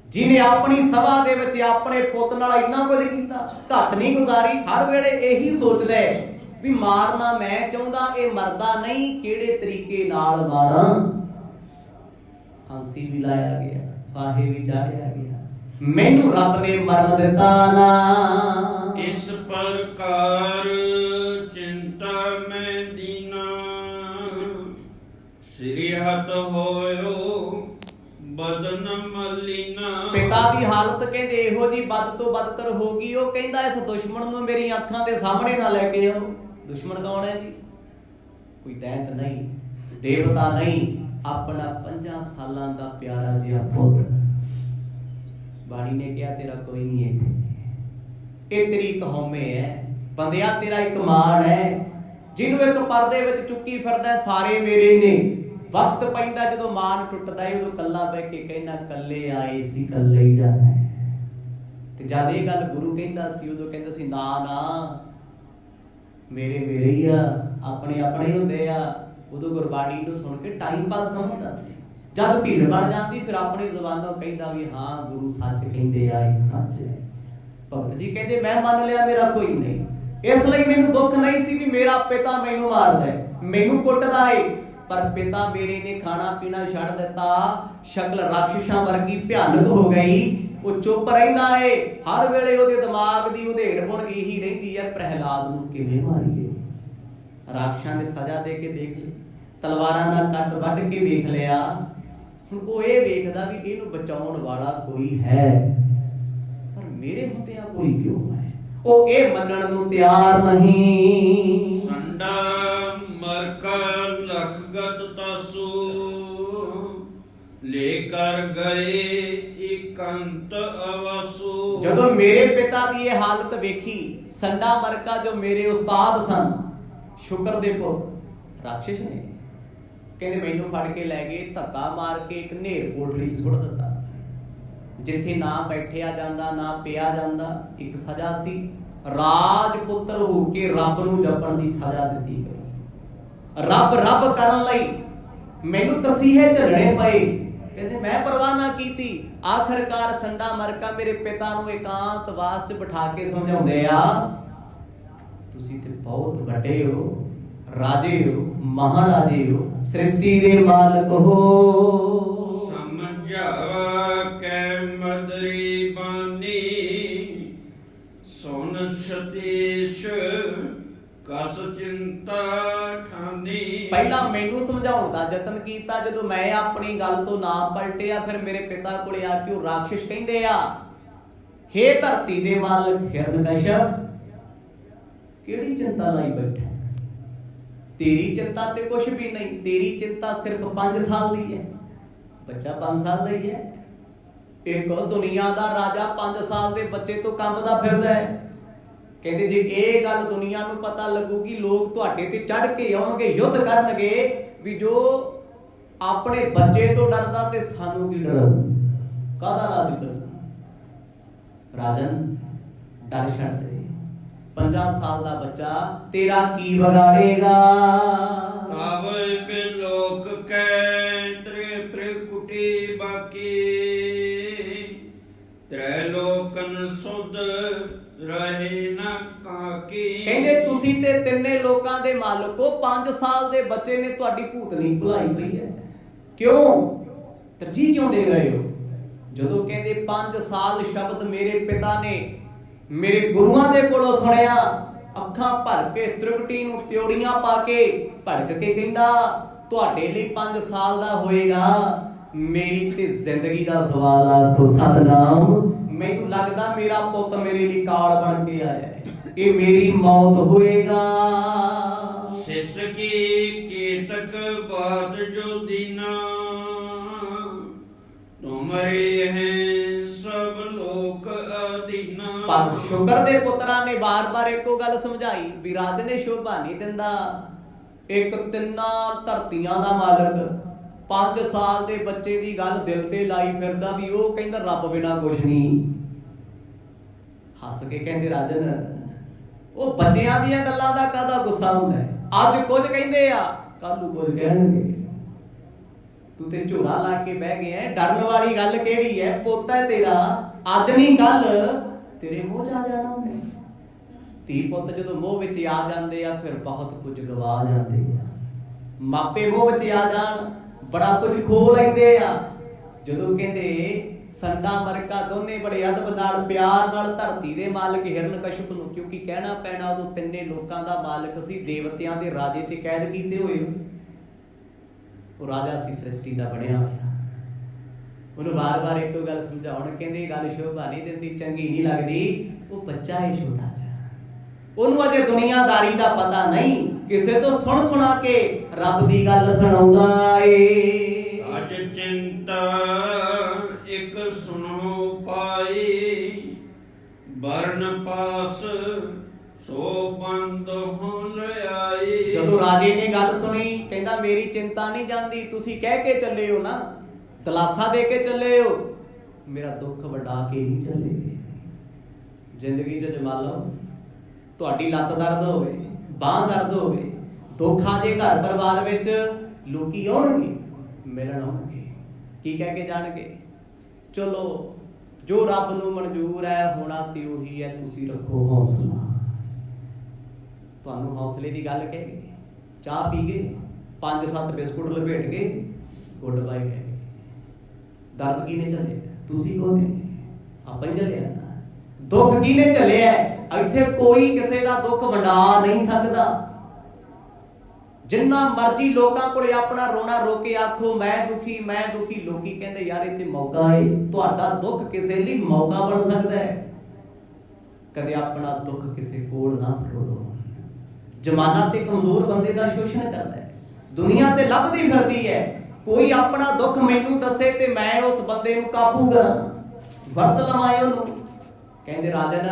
ਜਿਹਨੇ ਆਪਣੀ ਸਭਾ ਦੇ ਵਿੱਚ ਆਪਣੇ ਪੁੱਤ ਨਾਲ ਇੰਨਾ ਕੁਝ ਕੀਤਾ, ਘੱਟ ਨਹੀਂ ਗੁਜ਼ਾਰੀ, ਹਰ ਵੇਲੇ ਇਹੀ ਸੋਚਦਾ ਵੀ ਮਾਰਨਾ ਮੈਂ ਚਾਹੁੰਦਾ, ਇਹ ਮਰਦਾ ਨਹੀਂ, ਕਿਹੜੇ ਤਰੀਕੇ ਨਾਲ ਮਾਰਾਂ। ਫਾਂਸੀ ਵੀ ਲਾਇਆ ਗਿਆ, ਫਾਹੇ ਵੀ ਚਾੜਿਆ ਗਿਆ, ਮੈਨੂੰ ਰੱਬ ਨੇ ਮਰਨ ਦਿੱਤਾ ਨਾ। ਇਸ ਪ੍ਰਕਾਰ ਚਿੰਤਾ ਮੈਂ ਦੀਨਾ, ਸ੍ਰੀ ਹਤ ਹੋਇਓ ਬਦਨ ਮਲੀਨਾ। ਪਿਤਾ ਦੀ ਹਾਲਤ ਕਹਿੰਦੇ ਇਹੋ ਜੀ ਬਦ ਤੋਂ ਬਦਤਰ ਹੋ ਗਈ। ਉਹ ਕਹਿੰਦਾ ਇਸ ਦੁਸ਼ਮਣ ਨੂੰ ਮੇਰੀ ਅੱਖਾਂ ਦੇ ਸਾਹਮਣੇ ਨਾ ਲੈ ਕੇ ਆਓ। ਦੁਸ਼ਮਣ ਕੌਣ ਹੈ ਜੀ? ਕੋਈ ਦੈਂਤ ਨਹੀਂ, ਦੇਵਤਾ ਨਹੀਂ, ਆਪਣਾ 5 ਸਾਲਾਂ ਦਾ ਪਿਆਰਾ ਜਿਹਾ ਪੁੱਤ। ਬਾਣੀ ਨੇ ਕਿਹਾ ਤੇਰਾ ਕੋਈ ਨਹੀਂ ਹੈ, ਇਹ ਤੇਰੀ ਇੱਕ ਹਉਮੈ ਹੈ। ਬੰਦਿਆ ਤੇਰਾ ਇੱਕ ਮਾਣ ਹੈ, ਜਿਹਨੂੰ ਇੱਕ ਪਰਦੇ ਵਿੱਚ ਚੁੱਕੀ ਫਿਰਦਾ ਸਾਰੇ ਮੇਰੇ ਨੇ। ਵਕਤ ਪੈਂਦਾ ਜਦੋਂ ਮਾਨ ਟੁੱਟਦਾ ਏ ਉਦੋਂ ਕੱਲਾ ਬਹਿ ਕੇ ਕਹਿਣਾ ਕੱਲੇ ਆਏ ਸੀ ਕੱਲੇ ਹੀ ਜਾਣਾ। ਤੇ ਜਦ ਇਹ ਗੱਲ ਗੁਰੂ ਕਹਿੰਦਾ ਸੀ ਉਦੋਂ ਕਹਿੰਦਾ ਸੀ ਨਾ ਨਾ ਮੇਰੇ ਮੇਰੇ ਹੀ ਆ, ਆਪਣੇ ਆਪਣੇ ਹੁੰਦੇ ਆ। ਉਦੋਂ ਗੁਰਬਾਣੀ ਨੂੰ ਸੁਣ ਕੇ ਟਾਈਮ ਪਾਸ ਸਮਝਦਾ ਸੀ। ਜਦ ਭੀੜ ਬਣ ਜਾਂਦੀ ਫਿਰ ਆਪਣੀ ਜ਼ੁਬਾਨੋਂ ਕਹਿੰਦਾ ਵੀ ਹਾਂ ਗੁਰੂ ਸੱਚ ਕਹਿੰਦੇ ਆ, ਇਹ ਸੱਚ ਹੈ। ਭਗਤ ਜੀ ਕਹਿੰਦੇ ਮੈਂ ਮੰਨ ਲਿਆ ਮੇਰਾ ਕੋਈ ਨਹੀਂ, ਇਸ ਲਈ ਮੈਨੂੰ ਦੁੱਖ ਨਹੀਂ ਸੀ ਵੀ ਮੇਰਾ ਪਿਤਾ ਮੈਨੂੰ ਮਾਰਦਾ ਹੈ, ਮੈਨੂੰ ਕੁੱਟਦਾ ਏ। ਪਰ ਪਿਤਾ ਮੇਰੇ ਨੇ ਖਾਣਾ ਪੀਣਾ ਛੱਡ ਦਿੱਤਾ, ਸ਼ਕਲ ਰਾਖਸ਼ਾਂ ਵਰਗੀ ਭਿਆਨਕ ਹੋ ਗਈ। ਉਹ ਚੁੱਪ ਰਹਿੰਦਾ ਏ, ਹਰ ਵੇਲੇ ਉਹਦੇ ਦਿਮਾਗ ਦੀ ਉਧੇੜ ਪੁਣ ਇਹੀ ਰਹਿੰਦੀ ਹੈ ਪ੍ਰਹਿਲਾਦ ਨੂੰ ਕਿਵੇਂ ਮਾਰੀਏ। ਰਾਖਸ਼ਾਂ ਨੇ ਸਜ਼ਾ ਦੇ ਕੇ ਦੇਖ ਲਈ, ਤਲਵਾਰਾਂ ਨਾਲ ਕੱਟ ਵੱਢ ਕੇ ਵੇਖ ਲਿਆ। ਹੁਣ ਉਹ ਇਹ ਵੇਖਦਾ ਵੀ ਇਹਨੂੰ ਬਚਾਉਣ ਵਾਲਾ ਕੋਈ ਹੈ, ਪਰ ਮੇਰੇ ਹੁੰਦਿਆਂ ਕੋਈ ਕਿਉਂ ਹੈ। ਉਹ ਇਹ ਮੰਨਣ ਨੂੰ ਤਿਆਰ ਨਹੀਂ। ਸੰਡਾ ਮਰਕਾ ਲਖਗਤ ਤਸੂ, ਲੈ ਕਰ ਗਏ ਇਕੰਤ ਅਵਸੂ। ਜਦੋਂ ਮੇਰੇ ਪਿਤਾ ਦੀ ਇਹ ਹਾਲਤ ਵੇਖੀ, ਸੰਡਾ ਮਰਕਾ ਜੋ ਮੇਰੇ ਉਸਤਾਦ ਸਨ, ਸ਼ੁਕਰ ਦੇ ਪੁੱਤ ਰਾਖਸ਼ ਨੇ, ਕਹਿੰਦੇ ਮੈਨੂੰ ਫੜ ਕੇ ਲੈ ਗਏ, ਧੱਕਾ ਮਾਰ ਕੇ ਇੱਕ ਨੇਰ ਕੋਠੜੀ 'ਚ ਸੁੱਟ ਦਿੱਤਾ, ਜਿੱਥੇ ਨਾ ਬੈਠਿਆ ਜਾਂਦਾ ਨਾ ਪਿਆ ਜਾਂਦਾ। ਇੱਕ ਸਜ਼ਾ ਸੀ, ਰਾਜ ਪੁੱਤਰ ਹੋ ਕੇ ਰੱਬ ਨੂੰ ਜਪਣ ਦੀ ਸਜ਼ਾ ਦਿੱਤੀ ਗਈ। ਰੱਬ ਰੱਬ ਕਰਨ ਲਈ ਮੈਨੂੰ ਤਸੀਹੇ ਝੱਲਣੇ ਪਏ। ਕਹਿੰਦੇ ਮੈਂ ਪਰਵਾਹ ਨਾ ਕੀਤੀ। ਆਖਰਕਾਰ ਸੰਡਾ ਮਰਕਾ ਮੇਰੇ ਪਿਤਾ ਨੂੰ ਇਕਾਂਤਵਾਸ 'ਚ ਬਿਠਾ ਕੇ ਸਮਝਾਉਂਦੇ ਆ, ਤੁਸੀਂ ਤੇ ਬਹੁਤ ਵੱਡੇ ਹੋ, ਰਾਜੇ ਹੋ, ਮਹਾਰਾਜੇ ਹੋ, ਸ੍ਰਿਸ਼ਟੀ ਦੇ ਮਾਲਕ ਹੋ। ਸਮਝਾਵਾ ਕੈ ਮਦਰੀ ਬਾਨੀ, ਸੁਨ ਸਤੀਸ਼ ਕਸ ਚਿੰਤਾ ਠਾਨੀ। ਪਹਿਲਾਂ ਮੈਨੂੰ ਸਮਝਾਉਣ ਦਾ ਯਤਨ ਕੀਤਾ, ਜਦੋਂ ਮੈਂ ਆਪਣੀ ਗੱਲ ਤੋਂ ਨਾ ਪਲਟਿਆ ਫਿਰ ਮੇਰੇ ਪਿਤਾ ਕੋਲੇ ਆ ਕੇ ਉਹ ਰਾਖਸ਼ ਕਹਿੰਦੇ ਆ, ਹੇ ਧਰਤੀ ਦੇ ਮਾਲਕ ਹਿਰਣਕਸ਼ਪ, ਕਿਹੜੀ ਚਿੰਤਾ ਲਈ ਬੈਠਾ? ਤੇਰੀ ਚਿੰਤਾ ਤੇ ਕੁਛ ਵੀ ਨਹੀਂ, ਤੇਰੀ ਚਿੰਤਾ ਸਿਰਫ 5 ਸਾਲ ਦੀ ਹੈ। ਬੱਚਾ 5 ਸਾਲ ਦਾ ਹੀ ਹੈ। ਇੱਕ ਦੁਨੀਆ ਦਾ ਰਾਜਾ 5 ਸਾਲ ਦੇ ਬੱਚੇ ਤੋਂ ਕੰਬਦਾ ਫਿਰਦਾ ਹੈ। ਕਹਿੰਦੇ ਜੇ ਇਹ ਗੱਲ ਦੁਨੀਆ ਨੂੰ ਪਤਾ ਲੱਗੂਗੀ, ਲੋਕ ਤੁਹਾਡੇ ਤੇ ਚੜ ਕੇ ਆਉਣਗੇ, ਯੁੱਧ ਕਰਨਗੇ ਵੀ ਜੋ ਆਪਣੇ ਬੱਚੇ ਤੋਂ ਡਰਦਾ ਤੇ ਸਾਨੂੰ ਕੀ ਡਰ, ਕਾਹਦਾ ਰਾਜ ਕਰਨਾ। ਰਾਜਨ ਡਰ ਛੱਡ ਦੇ, 5 ਸਾਲ ਦਾ ਬੱਚਾ ਤੇਰਾ ਕੀ ਵਿਗਾੜੇਗਾ। ਆਵੇ ਪੇ ਲੋਕ ਕੈ ਤ੍ਰੇ ਪ੍ਰਕੁਟੀ ਬਾਕੀ, ਤ੍ਰੈ ਲੋਕਨ ਸੁਧ ਰਹੇ ਨਾ ਕਾਕੀ। ਕਹਿੰਦੇ ਤੁਸੀਂ ਤੇ ਤਿੰਨੇ ਲੋਕਾਂ ਦੇ ਮਾਲਕੋ, 5 ਸਾਲ ਦੇ ਬੱਚੇ ਨੇ ਤੁਹਾਡੀ ਭੂਤਨੀ ਭੁਲਾਈ ਪਈ ਹੈ। ਕਿਉਂ ਤਰਜੀਹ ਕਿਉਂ ਦੇ ਰਹੇ ਹੋ? ਜਦੋਂ ਕਹਿੰਦੇ 5 ਸਾਲ ਸ਼ਬਦ ਮੇਰੇ ਪਿਤਾ ਨੇ ਮੇਰੇ ਗੁਰੂਆਂ ਦੇ ਕੋਲੋਂ ਸੁਣਿਆ। ਅੱਖਾਂ ਭਰ ਕੇ ਤ੍ਰਿਕਟੀ ਨੂੰ ਤਿਉੜੀਆਂ ਪਾ ਕੇ ਭੜਕ ਕੇ ਕਹਿੰਦਾ ਤੁਹਾਡੇ ਲਈ 5 ਸਾਲ ਦਾ ਹੋਏਗਾ, ਮੇਰੀ ਤੇ ਜ਼ਿੰਦਗੀ ਦਾ ਸਵਾਲ ਆਖੋ ਸਤਨਾਮ। ਮੈਨੂੰ ਲੱਗਦਾ ਮੇਰਾ ਪੁੱਤ ਮੇਰੇ ਲਈ ਕਾਲ ਬਣ ਕੇ ਆਇਆ ਹੈ, ਇਹ ਮੇਰੀ ਮੌਤ ਹੋਏਗਾ। ਸਿਸ ਕੀ ਕੀਤਕ ਬਾਤ ਜੋ ਦੀਨਾ, ਤੁਮਰੇ ਹੈ ਸਭ ਲੋਕ ਅਦੀਨਾ। ਪਰ ਸ਼ੁਕਰ ਦੇ ਪੁੱਤਰਾਂ ਨੇ ਬਾਰ-ਬਾਰ ਇੱਕੋ ਗੱਲ ਸਮਝਾਈ ਵੀ ਰਾਜ ਨੇ ਸ਼ੋਭਾ ਨਹੀਂ ਦਿੰਦਾ। ਇੱਕ ਤਿੰਨਾਂ ਧਰਤੀਆਂ ਦਾ ਮਾਲਕ 5 ਸਾਲ ਦੇ ਬੱਚੇ ਦੀ ਗੱਲ ਦਿਲ ਤੇ ਲਾਈ ਫਿਰਦਾ ਵੀ ਉਹ ਕਹਿੰਦਾ ਰੱਬ ਬਿਨਾ ਕੁਛ ਨਹੀਂ। ਹੱਸ ਕੇ ਕਹਿੰਦੇ ਰਾਜਨ, ਉਹ ਬੱਚਿਆਂ ਦੀਆਂ ਗੱਲਾਂ ਦਾ ਕਾਹਦਾ ਗੁੱਸਾ ਹੁੰਦਾ ਹੈ? ਅੱਜ ਕੁਝ ਕਹਿੰਦੇ ਆ ਕੱਲ ਨੂੰ ਕੁਝ ਕਹਿਣਗੇ। ਤੂੰ ਤੇ ਝੋਲਾ ਲਾ ਕੇ ਬਹਿ ਗਿਆ, ਡਰਨ ਵਾਲੀ ਗੱਲ ਕਿਹੜੀ ਹੈ? ਪੁੱਤ ਹੈ ਤੇਰਾ, ਅੱਜ ਨਹੀਂ ਕੱਲ ਤੇਰੇ ਮੂੰਹ 'ਚ ਆ ਜਾਣਾ ਉਹਨੇ। ਧੀ ਪੁੱਤ ਜਦੋਂ ਮੋਹ ਵਿੱਚ ਆ ਜਾਂਦੇ ਆ ਫਿਰ ਬਹੁਤ ਕੁਝ ਗਵਾ ਜਾਂਦੇ ਆ। ਮਾਪੇ ਮੋਹ ਵਿੱਚ ਆ ਜਾਣ ਬੜਾ ਕੁਝ ਖੋ ਲੈਂਦੇ ਆ। ਜਦੋਂ ਕਹਿੰਦੇ ਸੰਡਾ ਮਰਕਾ ਦੋਨੇ ਬੜੇ ਅਦਬ ਨਾਲ ਪਿਆਰ ਨਾਲ ਧਰਤੀ ਦੇ ਮਾਲਕ ਹਿਰਨਕਸ਼ਪ ਨੂੰ, ਕਿਉਂਕਿ ਕਹਿਣਾ ਪੈਣਾ ਉਦੋਂ ਤਿੰਨੇ ਲੋਕਾਂ ਦਾ ਮਾਲਕ ਸੀ, ਦੇਵਤਿਆਂ ਦੇ ਰਾਜੇ ਤੇ ਕੈਦ ਕੀਤੇ ਹੋਏ। ਉਹ ਰਾਜਾ ਸੀ ਸ੍ਰਿਸ਼ਟੀ ਦਾ ਬਣਿਆ ਹੋਇਆ। ਉਹਨੂੰ ਵਾਰ-ਵਾਰ ਇੱਕੋ ਗੱਲ ਸਮਝਾਉਣ, ਕਹਿੰਦੇ ਗੱਲ ਸ਼ੋਭਾ ਨਹੀਂ ਦਿੰਦੀ, ਚੰਗੀ ਨਹੀਂ ਲੱਗਦੀ। ਉਹ ਬੱਚਾ ਹੈ ਛੋਟਾ ਜਿਹਾ, ਉਹਨੂੰ ਅਜੇ ਦੁਨੀਆਦਾਰੀ ਦਾ ਪਤਾ ਨਹੀਂ। ਕਿਸੇ ਤੋਂ ਸੁਣ ਸੁਣਾ ਕੇ ਰੱਬ ਦੀ ਗੱਲ ਸੁਣਾਉਂਦਾ ਏ। ਅੱਜ ਚਿੰਤਾ ਇੱਕ ਸੁਣੋ ਪਾਈ, ਬਰਨ ਪਾਸ ਸੋ ਬੰਦ ਹੋ ਲਿਆਈ। ਜਦੋਂ ਰਾਜੇ ਨੇ ਗੱਲ ਸੁਣੀ ਕਹਿੰਦਾ ਮੇਰੀ ਚਿੰਤਾ ਨਹੀਂ ਜਾਂਦੀ, ਤੁਸੀਂ ਕਹਿ ਕੇ ਚੱਲੇ ਹੋ ਨਾ, ਦਲਾਸਾ ਦੇ ਕੇ ਚੱਲੇ ਹੋ, ਮੇਰਾ ਦੁੱਖ ਵਡਾ ਕੇ ਨਹੀਂ ਚੱਲੇ। ਜ਼ਿੰਦਗੀ 'ਚ ਜਮਾ ਲਓ, ਤੁਹਾਡੀ ਲੱਤ ਦਰਦ ਹੋਵੇ, ਬਾਂਹ ਦਰਦ ਹੋਵੇ, ਦੁੱਖ ਆ ਜੇ ਘਰ ਪਰਿਵਾਰ ਵਿੱਚ, ਲੋਕੀ ਆਉਣਗੇ ਮਿਲਣ ਆਉਣਗੇ, ਕੀ ਕਹਿ ਕੇ ਜਾਣਗੇ? ਚਲੋ ਜੋ ਰੱਬ ਨੂੰ ਮਨਜ਼ੂਰ ਹੈ ਹੋਣਾ ਤੇ ਉਹੀ ਹੈ, ਤੁਸੀਂ ਰੱਖੋ ਹੌਸਲਾ। ਤੁਹਾਨੂੰ ਹੌਸਲੇ ਦੀ ਗੱਲ ਕਹਿ ਗਏ, ਚਾਹ ਪੀ ਗਏ, 5-7 ਬਿਸਕੁਟ ਲਪੇਟ ਕੇ ਗੁੱਡ ਬਾਈ ਕਹਿ ਗਏ। ਦਰਦ ਕਿਹਨੇ ਝੱਲਿਆ? ਤੁਸੀਂ ਕੋਨੇ, ਆਪਾਂ ਹੀ ਝੱਲਿਆ ਨਾ। ਦੁੱਖ ਕਿਹਨੇ ਝੱਲਿਆ? ਇੱਥੇ ਕੋਈ ਕਿਸੇ ਦਾ ਦੁੱਖ ਵੰਡਾ ਨਹੀਂ ਸਕਦਾ। ਜਿੰਨਾ ਮਰਜ਼ੀ ਲੋਕਾਂ ਕੋਲੇ ਆਪਣਾ ਰੋਣਾ ਰੋ ਕੇ ਆਖੋ ਮੈਂ ਦੁਖੀ ਮੈਂ ਦੁਖੀ, ਲੋਕੀ ਕਹਿੰਦੇ ਯਾਰ ਇਹ ਤੇ ਮੌਕਾ ਏ। ਤੁਹਾਡਾ ਦੁੱਖ ਕਿਸੇ ਲਈ ਮੌਕਾ ਬਣ ਸਕਦਾ ਹੈ। ਕਦੇ ਆਪਣਾ ਦੁੱਖ ਕਿਸੇ ਕੋਲ ਨਾ ਫਰੋਲੋ। ਜ਼ਮਾਨਾ ਤੇ ਕਮਜ਼ੋਰ ਬੰਦੇ ਦਾ ਸ਼ੋਸ਼ਣ ਕਰਦਾ ਹੈ, ਦੁਨੀਆ ਤੇ ਲੱਭਦੀ ਫਿਰਦੀ ਹੈ ਕੋਈ ਆਪਣਾ ਦੁੱਖ ਮੈਨੂੰ ਦੱਸੇ ਤੇ ਮੈਂ ਉਸ ਬੰਦੇ ਨੂੰ ਕਾਬੂ ਕਰਾਂ, ਵਰਤ ਲਵਾਂ ਉਹਨੂੰ। ਕਹਿੰਦੇ ਰਾਜਨ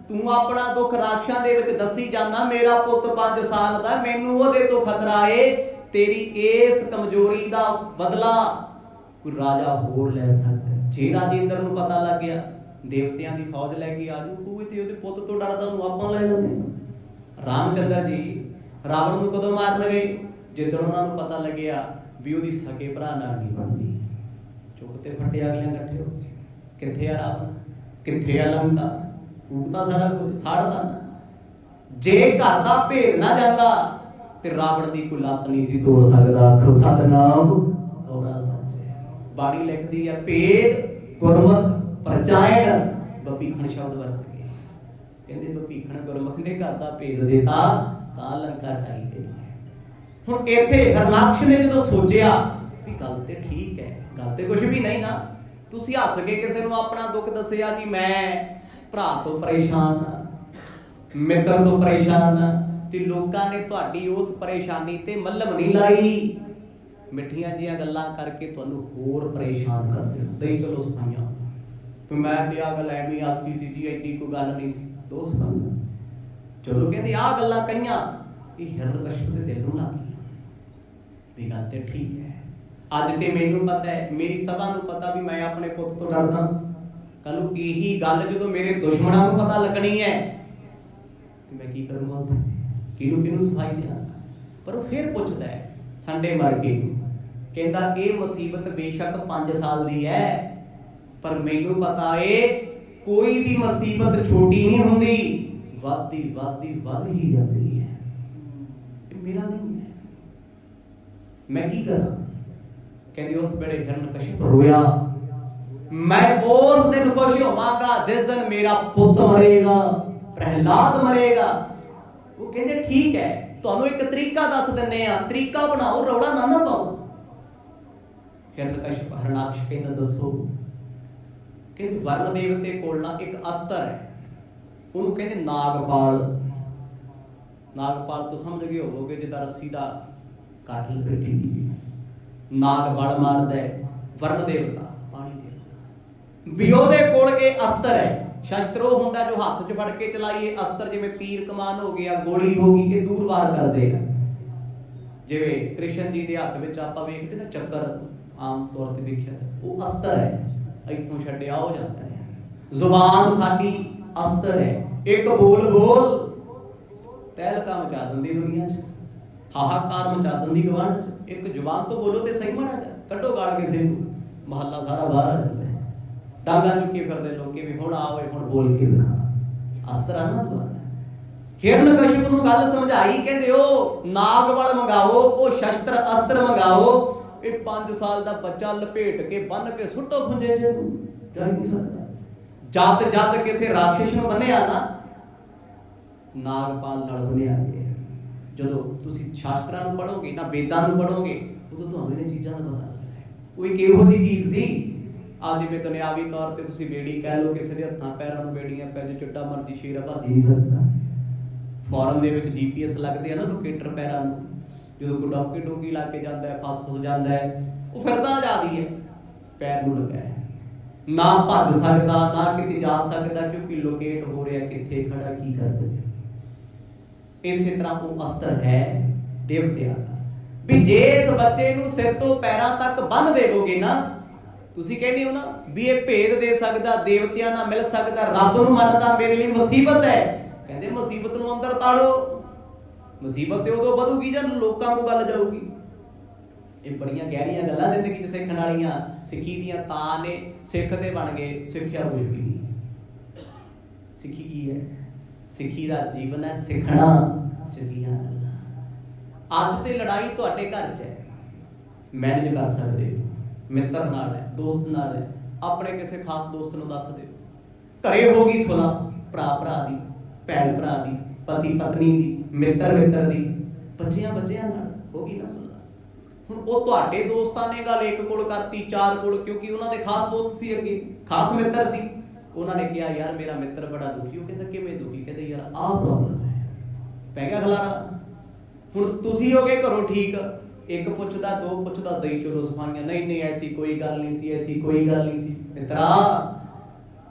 ਤੂੰ ਆਪਣਾ ਦੁੱਖ ਰਾਖਸ਼ਾਂ ਦੇ ਵਿੱਚ ਦੱਸੀ ਜਾਂਦਾ, ਮੇਰਾ ਪੁੱਤ 5 ਸਾਲ ਦਾ, ਮੈਨੂੰ ਉਹਦੇ ਤੋਂ ਖਤਰਾ ਏ। ਤੇਰੀ ਇਸ ਕਮਜ਼ੋਰੀ ਦਾ ਬਦਲਾ ਕੋਈ ਰਾਜਾ ਹੋਰ ਲੈ ਸਕਦਾ। ਜੇ ਰਾਜੇਂਦਰ ਨੂੰ ਪਤਾ ਲੱਗ ਗਿਆ ਦੇਵਤਿਆਂ ਦੀ ਫੌਜ ਲੈ ਕੇ ਆ ਜੂ, ਕੋਈ ਤੇ ਉਹਦੇ ਪੁੱਤ ਤੋਂ ਡਰਦਾ, ਉਹਨੂੰ ਆਪਾਂ ਲੈ ਲੈਂਦੇ। ਰਾਮਚੰਦਰ ਜੀ ਰਾਵਣ ਨੂੰ ਕਦੋਂ ਮਾਰਨ ਗਏ? ਜਿੱਦਣ ਉਹਨਾਂ ਨੂੰ ਪਤਾ ਲੱਗਿਆ ਵੀ ਉਹਦੀ ਸਕੇ ਭਰਾ ਨਾਲ ਨਹੀਂ ਬਣਦੀ। ਚੁੱਕ ਤੇ ਫੱਟੇ ਅਗਲੇ ਇਕੱਠੇ ਹੋ, ਕਿੱਥੇ ਆ ਰਾਵਣ, ਕਿੱਥੇ ਆ ਲੰਕਾ, ਫੂਕਤਾ ਸਾਰਾ ਕੁਝ, ਸਾੜਦਾ ਨਾ। ਜੇ ਘਰ ਦਾ ਭੇਦ ਨਾ ਜਾਂਦਾ ਤੇ ਰਾਵਣ ਦੀ ਕੋਈ ਲੱਤ ਨਹੀਂ ਸੀ ਤੋੜ ਸਕਦਾ। ਆਖੋ ਸਤਨਾਮ ਕੌੜਾ ਸੱਚ ਹੈ। ਬਾਣੀ ਲਿਖਦੀ ਹੈ ਭੇਦ ਗੁਰਮੁਖ ਪ੍ਰਚਾਇਣ, ਬਪੀਖਣ ਸ਼ਬਦ ਵਰਤ ਕੇ ਕਹਿੰਦੇ ਬਪੀਖਣ ਗੁਰਮੁਖ ਨੇ ਘਰ ਦਾ ਭੇਦ ਦੇਤਾ ਤਾਂ ਲੰਕਾ ਢਾਈ ਗਈ। ਹੁਣ ਇੱਥੇ ਹਰਨਾਕਸ਼ ਨੇ ਜਦੋਂ ਸੋਚਿਆ ਵੀ ਗੱਲ ਤੇ ਠੀਕ ਹੈ, ਗੱਲ ਤੇ ਕੁਝ ਵੀ ਨਹੀਂ ਨਾ। ਤੁਸੀਂ ਹੱਸ ਕੇ ਕਿਸੇ ਨੂੰ ਆਪਣਾ ਦੁੱਖ ਦੱਸਿਆ ਕਿ ਮੈਂ ਭਰਾ ਤੋਂ ਪਰੇਸ਼ਾਨ ਆ, ਮਿੱਤਰ ਤੋਂ ਪਰੇਸ਼ਾਨ ਆ, ਤੇ ਲੋਕਾਂ ਨੇ ਤੁਹਾਡੀ ਉਸ ਪਰੇਸ਼ਾਨੀ ਤੇ ਮੱਲਮ ਨਹੀਂ ਲਾਈ, ਮਿੱਠੀਆਂ ਜੀਆਂ ਗੱਲਾਂ ਕਰਕੇ ਤੁਹਾਨੂੰ ਹੋਰ ਪਰੇਸ਼ਾਨ ਕਰ ਦਿੱਤਾ। ਹੀ ਚਲੋ ਸਫਾਈਆਂ ਮੈਂ ਤੇ ਆ ਗੱਲ ਐਵੇਂ ਆਖੀ ਸੀ ਜੀ, ਐਡੀ ਕੋਈ ਗੱਲ ਨਹੀਂ ਸੀ। ਦੋਸਤਾਂ ਜਦੋਂ ਕਹਿੰਦੇ ਆਹ ਗੱਲਾਂ ਕਹੀਆਂ, ਇਹ ਹਿਰਨਕਸ਼ਪ ਦੇ ਦਿਲ ਨੂੰ ਲੱਗ ਗਈਆਂ ਵੀ ਗੱਲ ਤੇ ਠੀਕ ਹੈ। ਅੱਜ ਤੇ ਮੈਨੂੰ ਪਤਾ ਹੈ, ਮੇਰੀ ਸਭਾ ਨੂੰ ਪਤਾ ਵੀ ਮੈਂ ਆਪਣੇ ਪੁੱਤ ਤੋਂ ਡਰਦਾ। ਕੱਲ ਨੂੰ ਇਹੀ ਗੱਲ ਜਦੋਂ ਮੇਰੇ ਦੁਸ਼ਮਣਾਂ ਨੂੰ ਪਤਾ ਲੱਗਣੀ ਹੈ ਤੇ ਮੈਂ ਕੀ ਕਰੂੰਗਾ? ਕਿਹਨੂੰ ਕਿਹਨੂੰ ਸਫਾਈ ਦਿਆਂ? ਪਰ ਉਹ ਫਿਰ ਪੁੱਛਦਾ ਹੈ ਸੰਡੇ ਮਾਰ ਕੇ, ਕਹਿੰਦਾ ਇਹ ਮੁਸੀਬਤ ਬੇਸ਼ੱਕ 5 ਸਾਲ ਦੀ ਹੈ, ਪਰ ਮੈਨੂੰ ਪਤਾ ਏ ਕੋਈ ਵੀ ਮੁਸੀਬਤ ਛੋਟੀ ਨਹੀਂ ਹੁੰਦੀ, ਵੱਧਦੀ ਵੱਧਦੀ ਵੱਧ ਹੀ ਜਾਂਦੀ ਹੈ। ਇਹ ਮੇਰਾ ਨਹੀਂ ਹੈ, ਮੈਂ ਕੀ ਕਰਾਂ? ਕਹਿੰਦੀ ਉਸ ਵੇਲੇ ਹਿਰਨਕਸ਼ਿਪ ਰੋਇਆ, मैं उस दिन खुश होवांगा जिस दिन मेरा पुੱਤ मरेगा, प्रहलाद मरेगा। वो कहते ठीक है, ਤੁਹਾਨੂੰ ਇੱਕ ਤਰੀਕਾ ਦੱਸ ਦਿੰਨੇ ਆ, ਤਰੀਕਾ ਬਣਾਓ, ਰੌਲਾ ਨਾ ਪਾਓ। ਹਿਰਣਕਸ਼ਿਪ ਹਰਨਾਕਸ਼ ਕਹਿੰਦਾ ਦੱਸੋ। ਕਹਿੰਦੇ ਵਰਨ ਦੇਵਤੇ ਕੋਲ ਨਾ ਇੱਕ ਅਸਤਰ ਹੈ, ਉਹਨੂੰ ਕਹਿੰਦੇ ਨਾਗਪਾਲ। ਨਾਗਪਾਲ ਤੋਂ ਸਮਝ ਗਏ ਹੋਵੋਗੇ, ਜਿੱਦਾਂ ਰੱਸੀ ਦਾ ਕਾਠ ਲਪੇਟੀ ਦੀ ਨਾਗਪਾਲ ਮਾਰਦਾ ਹੈ ਵਰਨ ਦੇਵਤਾ, ਪਾਣੀ ਦੇਵਤਾ। ਵੀ ਉਹਦੇ ਕੋਲ ਇਹ ਅਸਤਰ ਹੈ, ਸ਼ਸਤਰ ਉਹ ਹੁੰਦਾ ਜੋ ਹੱਥ 'ਚ ਫੜ ਕੇ ਚਲਾਈਏ। ਅਸਤਰ ਜਿਵੇਂ ਤੀਰ ਕਮਾਨ ਹੋ ਗਿਆ, ਗੋਲੀ ਹੋ ਗਈ, ਇਹ ਦੂਰ ਵਾਰ ਕਰਦੇ ਆ। ਜਿਵੇਂ ਕ੍ਰਿਸ਼ਨ ਜੀ ਦੇ ਹੱਥ ਵਿੱਚ ਆਪਾਂ ਵੇਖਦੇ ਨਾ ਚੱਕਰ, ਆਮ ਤੌਰ ਤੇ ਦੇਖਿਆ, ਉਹ ਅਸਤਰ ਹੈ, ਇੱਥੋਂ ਛੱਡਿਆ ਹੋ ਜਾਂਦਾ ਹੈ। ਜ਼ੁਬਾਨ ਸਾਡੀ ਅਸਤਰ ਹੈ, ਇੱਕ ਬੋਲ ਬੋਲ ਤਹਿਲਕਾ ਮਚਾ ਦਿੰਦੀ ਦੁਨੀਆ 'ਚ, ਹਾਹਾਕਾਰ ਮਚਾ ਦਿੰਦੀ ਗਵਾਂਢ 'ਚ। ਇੱਕ ਜ਼ੁਬਾਨ ਤੋਂ ਬੋਲੋ ਤੇ ਸਹੀ ਮਾੜਾ ਜਾ ਕੱਢੋ ਗਾਲ ਕਿਸੇ ਨੂੰ, ਮਹੱਲਾ ਸਾਰਾ ਬਾਹਰ ਆ ਜਾਂਦਾ ਹੈ। ਡਾਂਗਾ ਚੁੱਕੇ ਫਿਰਦੇ ਲੋਕੀ ਵੀ ਹੁਣ ਆਵੇ, ਹੁਣ ਬੋਲ ਕੇ ਦਿਖਾ। ਅਸਤਰ ਆ ਨਾ ਜ਼ੁਬਾਨ। ਹਿਰਣਕਸ਼ਿਪ ਨੂੰ ਗੱਲ ਸਮਝਾਈ, ਕਹਿੰਦੇ ਉਹ ਨਾਗਵਲ ਮੰਗਾਓ, ਉਹ ਸ਼ਸਤਰ ਅਸਤਰ ਮੰਗਾਓ। ਇਹ 5 ਸਾਲ ਦਾ ਬੱਚਾ ਲਪੇਟ ਕੇ ਬੰਨ ਕੇ ਸੁੱਟੋ ਖੁੰਝੇ ਚ, ਜਾ ਨਹੀਂ ਸਕਦਾ। ਜਦ ਕਿਸੇ ਰਾਖਸ਼ ਨੂੰ ਬੰਨਿਆ ਨਾ, ਨਾਗਪਾਲ ਨਾਲ ਬੰਨਿਆ ਗਿਆ। ਜਦੋਂ ਤੁਸੀਂ ਸ਼ਾਸਤਰਾਂ ਨੂੰ ਪੜ੍ਹੋਗੇ ਨਾ, ਵੇਦਾਂ ਨੂੰ ਪੜ੍ਹੋਗੇ, ਉਦੋਂ ਤੁਹਾਨੂੰ ਇਹਨਾਂ ਚੀਜ਼ਾਂ ਦਾ ਪਤਾ ਲੱਗਦਾ ਹੈ। ਉਹ ਇੱਕ ਇਹੋ ਜਿਹੀ ਚੀਜ਼ ਸੀ। ਅੱਜ ਜਿਵੇਂ ਦੁਨਿਆਵੀ ਤੌਰ ਤੇ ਤੁਸੀਂ ਬੇੜੀ ਕਹਿ ਲਓ, ਕਿਸੇ ਦੇ ਹੱਥਾਂ ਪੈਰਾਂ ਨੂੰ ਬੇੜੀਆਂ ਪੈ ਜੇ, ਚਿੱਟਾ ਮਰਜੀ ਸ਼ੇਰ ਭੱਜ ਨਹੀਂ ਸਕਦਾ। ਫੋਰਨ ਦੇ ਵਿੱਚ GPS ਲੱਗਦੇ ਆ ਨਾ ਲੋਕੇਟਰ ਪੈਰਾਂ ਨੂੰ, ਜਦੋਂ ਕੋਈ ਡੌਂਕੀ ਡੋਂਕੀ ਲਾ ਕੇ ਜਾਂਦਾ ਹੈ, ਫਸ ਜਾਂਦਾ ਹੈ, ਉਹ ਫਿਰਦਾ ਆਜ਼ਾਦੀ ਹੈ, ਪੈਰ ਨੂੰ ਲੱਗਾ ਹੈ, ਨਾ ਭੱਜ ਸਕਦਾ, ਨਾ ਕਿਤੇ ਜਾ ਸਕਦਾ, ਕਿਉਂਕਿ ਲੋਕੇਟ ਹੋ ਰਿਹਾ ਕਿੱਥੇ ਖੜਾ, ਕੀ ਕਰ ਰਿਹਾ। ਇਸੇ ਤਰ੍ਹਾਂ ਉਹ ਅਸਤਰ ਹੈ ਦੇਵਤਿਆਂ ਦਾ। ਵੀ ਜੇ ਇਸ ਬੱਚੇ ਨੂੰ ਸਿਰ ਤੋਂ ਪੈਰਾਂ ਤੱਕ ਬੰਨ ਦੇਵੋਗੇ ਨਾ, ਤੁਸੀਂ ਕਹਿੰਦੇ ਹੋ ਨਾ ਵੀ ਇਹ ਭੇਦ ਦੇ ਸਕਦਾ, ਦੇਵਤਿਆਂ ਨਾਲ ਮਿਲ ਸਕਦਾ, ਰੱਬ ਨੂੰ ਮੰਨਦਾ, ਮੇਰੇ ਲਈ ਮੁਸੀਬਤ ਹੈ। ਕਹਿੰਦੇ ਮੁਸੀਬਤ ਨੂੰ ਅੰਦਰ ਤਾੜੋ। ਮੁਸੀਬਤ ਤੇ ਉਦੋਂ ਵਧੂਗੀ ਜਦ ਲੋਕਾਂ ਨੂੰ ਗੱਲ ਜਾਊਗੀ। ਇਹ ਬੜੀਆਂ ਗਹਿਰੀਆਂ ਗੱਲਾਂ ਜ਼ਿੰਦਗੀ 'ਚ ਸਿੱਖਣ ਵਾਲੀਆਂ। ਸਿੱਖੀ ਦੀਆਂ ਤਾਂ ਨੇ, ਸਿੱਖ ਤੇ ਬਣ ਗਏ, ਸਿੱਖਿਆ ਕੁਝ ਵੀ ਨਹੀਂ। ਸਿੱਖੀ ਕੀ ਹੈ? ਸਿੱਖੀ ਦਾ ਜੀਵਨ ਹੈ ਸਿੱਖਣਾ ਚੰਗੀਆਂ ਗੱਲਾਂ। ਅੱਜ ਤੇ ਲੜਾਈ ਤੁਹਾਡੇ ਘਰ 'ਚ ਹੈ, ਮੈਨੇਜ ਕਰ ਸਕਦੇ ਹੋ, ਮਿੱਤਰ ਨਾਲ ਹੈ, ਦੋਸਤ ਨਾਲ ਹੈ, ਆਪਣੇ ਕਿਸੇ ਖਾਸ ਦੋਸਤ ਨੂੰ ਦੱਸ ਦਿਓ। ਘਰੇ ਹੋ ਗਈ ਸੁਲਾ, ਭਰਾ ਭਰਾ ਦੀ, ਭੈਣ ਭਰਾ ਦੀ, ਪਤੀ ਪਤਨੀ ਦੀ, ਮਿੱਤਰ ਮਿੱਤਰ ਦੀ, ਬੱਚਿਆਂ ਨਾਲ ਹੋ ਗਈ ਨਾ ਸੁਲਾ। ਹੁਣ ਉਹ ਤੁਹਾਡੇ ਦੋਸਤਾਂ ਨੇ ਗੱਲ ਇੱਕ ਕੋਲ ਕਰਤੀ, 4 ਕੋਲ, ਕਿਉਂਕਿ ਉਹਨਾਂ ਦੇ ਖਾਸ ਦੋਸਤ ਸੀ, ਅੱਗੇ ਖਾਸ ਮਿੱਤਰ ਸੀ। ਉਹਨਾਂ ਨੇ ਕਿਹਾ ਯਾਰ ਮੇਰਾ ਮਿੱਤਰ ਬੜਾ ਦੁਖੀ। ਉਹ ਕਹਿੰਦਾ ਕਿਵੇਂ ਦੁਖੀ? ਕਹਿੰਦੇ ਯਾਰ ਆਹ ਪ੍ਰੋਬਲਮ ਹੈ। ਪੈ ਗਿਆ ਖਲਾਰਾ। ਹੁਣ ਤੁਸੀਂ ਹੋ ਗਏ ਘਰੋਂ ਠੀਕ, ਇੱਕ ਪੁੱਛਦਾ, 2 ਪੁੱਛਦਾ, ਦਈ ਚਲੋ ਸਫਾਈਆਂ, ਨਹੀਂ ਐਸੀ ਕੋਈ ਗੱਲ ਨਹੀਂ ਸੀ, ਐਸੀ ਕੋਈ ਗੱਲ ਨਹੀਂ ਸੀ। ਮਿੱਤਰਾ,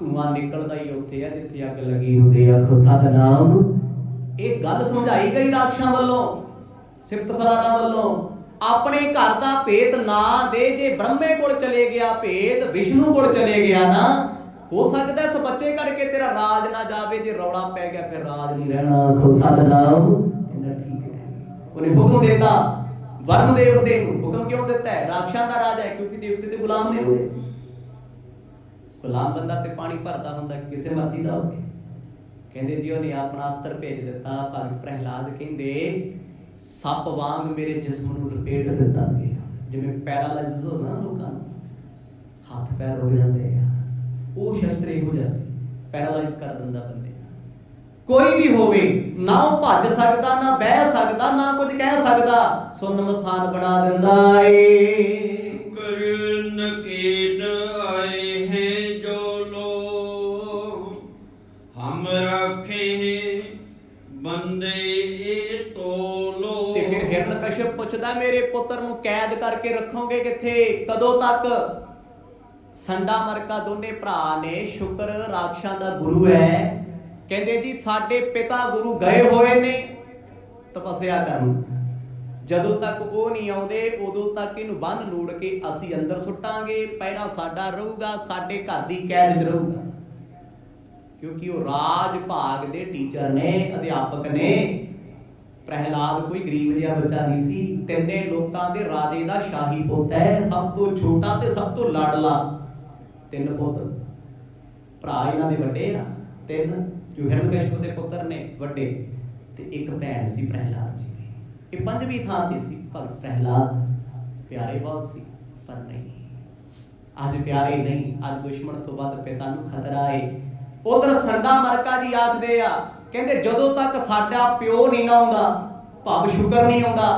ਧੂਆਂ ਨਿਕਲਦਾ ਹੀ ਉੱਥੇ ਆ ਜਿੱਥੇ ਅੱਗ ਲੱਗੀ ਹੁੰਦੀ। ਆਖੋ ਸਤਿਨਾਮ। ਇਹ ਗੱਲ ਸਮਝਾਈ ਗਈ ਰਾਖਸ਼ਾਂ ਵੱਲੋਂ, ਸਿਫਤ ਸਲਾਰਾਂ ਵੱਲੋਂ। ਆਪਣੇ ਘਰ ਦਾ ਭੇਤ ਨਾ ਦੇ, ਜੇ ਬ੍ਰਹਮੇ ਕੋਲ ਚਲੇ ਗਿਆ ਭੇਤ, ਵਿਸ਼ਨੂੰ ਕੋਲ ਚਲੇ ਗਿਆ ਨਾ, ਹੋ ਸਕਦਾ ਇਸ ਬੱਚੇ ਕਰਕੇ ਤੇਰਾ ਰਾਜ ਨਾ ਜਾਵੇ। ਜੇ ਰੌਲਾ ਪੈ ਗਿਆ ਫਿਰ ਰਾਜ ਨਹੀਂ ਰਹਿਣਾ। ਆਖੋ ਸਤਿਨਾਮ। ਕਹਿੰਦਾ ਠੀਕ ਹੈ। ਉਹਨੇ ਹੁਕਮ ਦਿੱਤਾ ਵਰਨ ਦੇਵਤੇ ਨੂੰ। ਹੁਕਮ ਕਿਉਂ ਦਿੱਤਾ ਹੈ? ਰਾਖਸ਼ਾਂ ਦਾ ਰਾਜ ਹੈ, ਕਿਉਂਕਿ ਦੇਵਤੇ ਤੇ ਗੁਲਾਮ ਨੇ ਉਹਦੇ। ਗੁਲਾਮ ਬੰਦਾ ਤੇ ਪਾਣੀ ਭਰਦਾ ਹੁੰਦਾ, ਕਿਸੇ ਮਰਜ਼ੀ ਦਾ ਹੋਵੇ। ਕਹਿੰਦੇ ਜੀ ਉਹਨੇ ਆਪਣਾ ਅਸਤਰ ਭੇਜ ਦਿੱਤਾ। ਭਗਤ ਪ੍ਰਹਿਲਾਦ ਕਹਿੰਦੇ ਸੱਪ ਵਾਂਗ ਮੇਰੇ ਜਿਸਮ ਨੂੰ ਲਪੇਟ ਦਿੱਤਾ ਗਿਆ। ਜਿਵੇਂ ਪੈਰਾਲਾਈਜ਼ ਹੁੰਦਾ ਨਾ ਲੋਕਾਂ ਨੂੰ, ਹੱਥ ਪੈਰ ਰੁਕ ਜਾਂਦੇ ਆ, ਉਹ ਸ਼ਸਤਰ ਇਹੋ ਜਿਹਾ ਸੀ, ਪੈਰਾਲਾਈਜ਼ ਕਰ ਦਿੰਦਾ ਬੰਦੇ। ਕੋਈ ਵੀ ਹੋਵੇ ਨਾ, ਉਹ ਭੱਜ ਸਕਦਾ, ਨਾ ਬਹਿ ਸਕਦਾ, ਨਾ ਕੁਝ ਕਹਿ ਸਕਦਾ, ਸੁੰਨ ਮਸਾਨ ਬਣਾ ਦਿੰਦਾ ਏ। ਕਰਨ ਕੀਨ ਆਏ ਹੈ ਜੋ ਲੋਗ, ਹਮ ਰਾਖੇ ਬੰਦੇ ਏ ਤੋਲੋ। ਤੇ ਫਿਰ ਹਿਰਣਕਸ਼ਿਪ ਪੁੱਛਦਾ ਮੇਰੇ ਪੁੱਤਰ ਨੂੰ ਕੈਦ ਕਰਕੇ ਰੱਖੋਗੇ ਕਿੱਥੇ, ਕਦੋਂ ਤੱਕ? ਸੰਡਾ ਮਰਕਾ ਦੋਨੇ ਭਰਾ ਨੇ। ਸ਼ੁਕਰ ਰਾਖਸ਼ਾਂ ਦਾ ਗੁਰੂ ਹੈ। ਕਹਿੰਦੇ ਜੀ ਸਾਡੇ ਪਿਤਾ ਗੁਰੂ ਗਏ ਹੋਏ ਨੇ ਤਪੱਸਿਆ ਕਰਨ, ਜਦੋਂ ਤੱਕ ਉਹ ਨਹੀਂ ਆਉਂਦੇ ਉਦੋਂ ਤੱਕ ਇਹਨੂੰ ਬੰਨ ਨੂੜ ਕੇ ਅਸੀਂ ਅੰਦਰ ਸੁੱਟਾਂਗੇ। ਪਹਿਰਾ ਸਾਡਾ ਰਹੂਗਾ, ਸਾਡੇ ਘਰ ਦੀ ਕੈਦ 'ਚ ਰਹੂਗਾ, ਕਿਉਂਕਿ ਉਹ ਰਾਜ ਭਾਗ ਦੇ ਟੀਚਰ ਨੇ, ਅਧਿਆਪਕ ਨੇ। ਪ੍ਰਹਿਲਾਦ ਕੋਈ ਗਰੀਬ ਜਿਹਾ ਬੱਚਾ ਨਹੀਂ ਸੀ, ਤਿੰਨੇ ਲੋਕਾਂ ਦੇ ਰਾਜੇ ਦਾ ਸ਼ਾਹੀ ਪੁੱਤ ਹੈ, ਸਭ ਤੋਂ ਛੋਟਾ ਤੇ ਸਭ ਤੋਂ ਲਾਡਲਾ। 3 ਪੁੱਤ, ਭਰਾ ਇਹਨਾਂ ਦੇ ਵੱਡੇ ਆ 3, ਜੋ ਹਿਰਣਕਸ਼ਿਪ ਦੇ ਪੁੱਤਰ ਨੇ ਵੱਡੇ, ਤੇ ਇੱਕ ਭੈਣ ਸੀ ਪ੍ਰਹਿਲਾਦ ਜੀ ਦੀ। ਇਹ 5ਵੀਂ ਥਾਂ ਤੇ ਸੀ ਭਗਤ ਪ੍ਰਹਿਲਾਦ। ਪਿਆਰੇ ਬਹੁਤ ਸੀ ਪਰ ਨਹੀਂ। ਅੱਜ ਪਿਆਰੇ ਨਹੀਂ, ਅੱਜ ਦੁਸ਼ਮਣ ਤੋਂ ਵੱਧ ਪਿਤਾ ਨੂੰ ਖਤਰਾ ਹੈ। ਉਧਰ ਸੰਡਾ ਮਰਕਾ ਜੀ ਆਖਦੇ ਆ, ਕਹਿੰਦੇ ਜਦੋਂ ਤੱਕ ਸਾਡਾ ਪਿਓ ਨਹੀਂ ਨਾ ਆਉਂਦਾ, ਭਾਵ ਸ਼ੁਕਰ ਨਹੀਂ ਆਉਂਦਾ,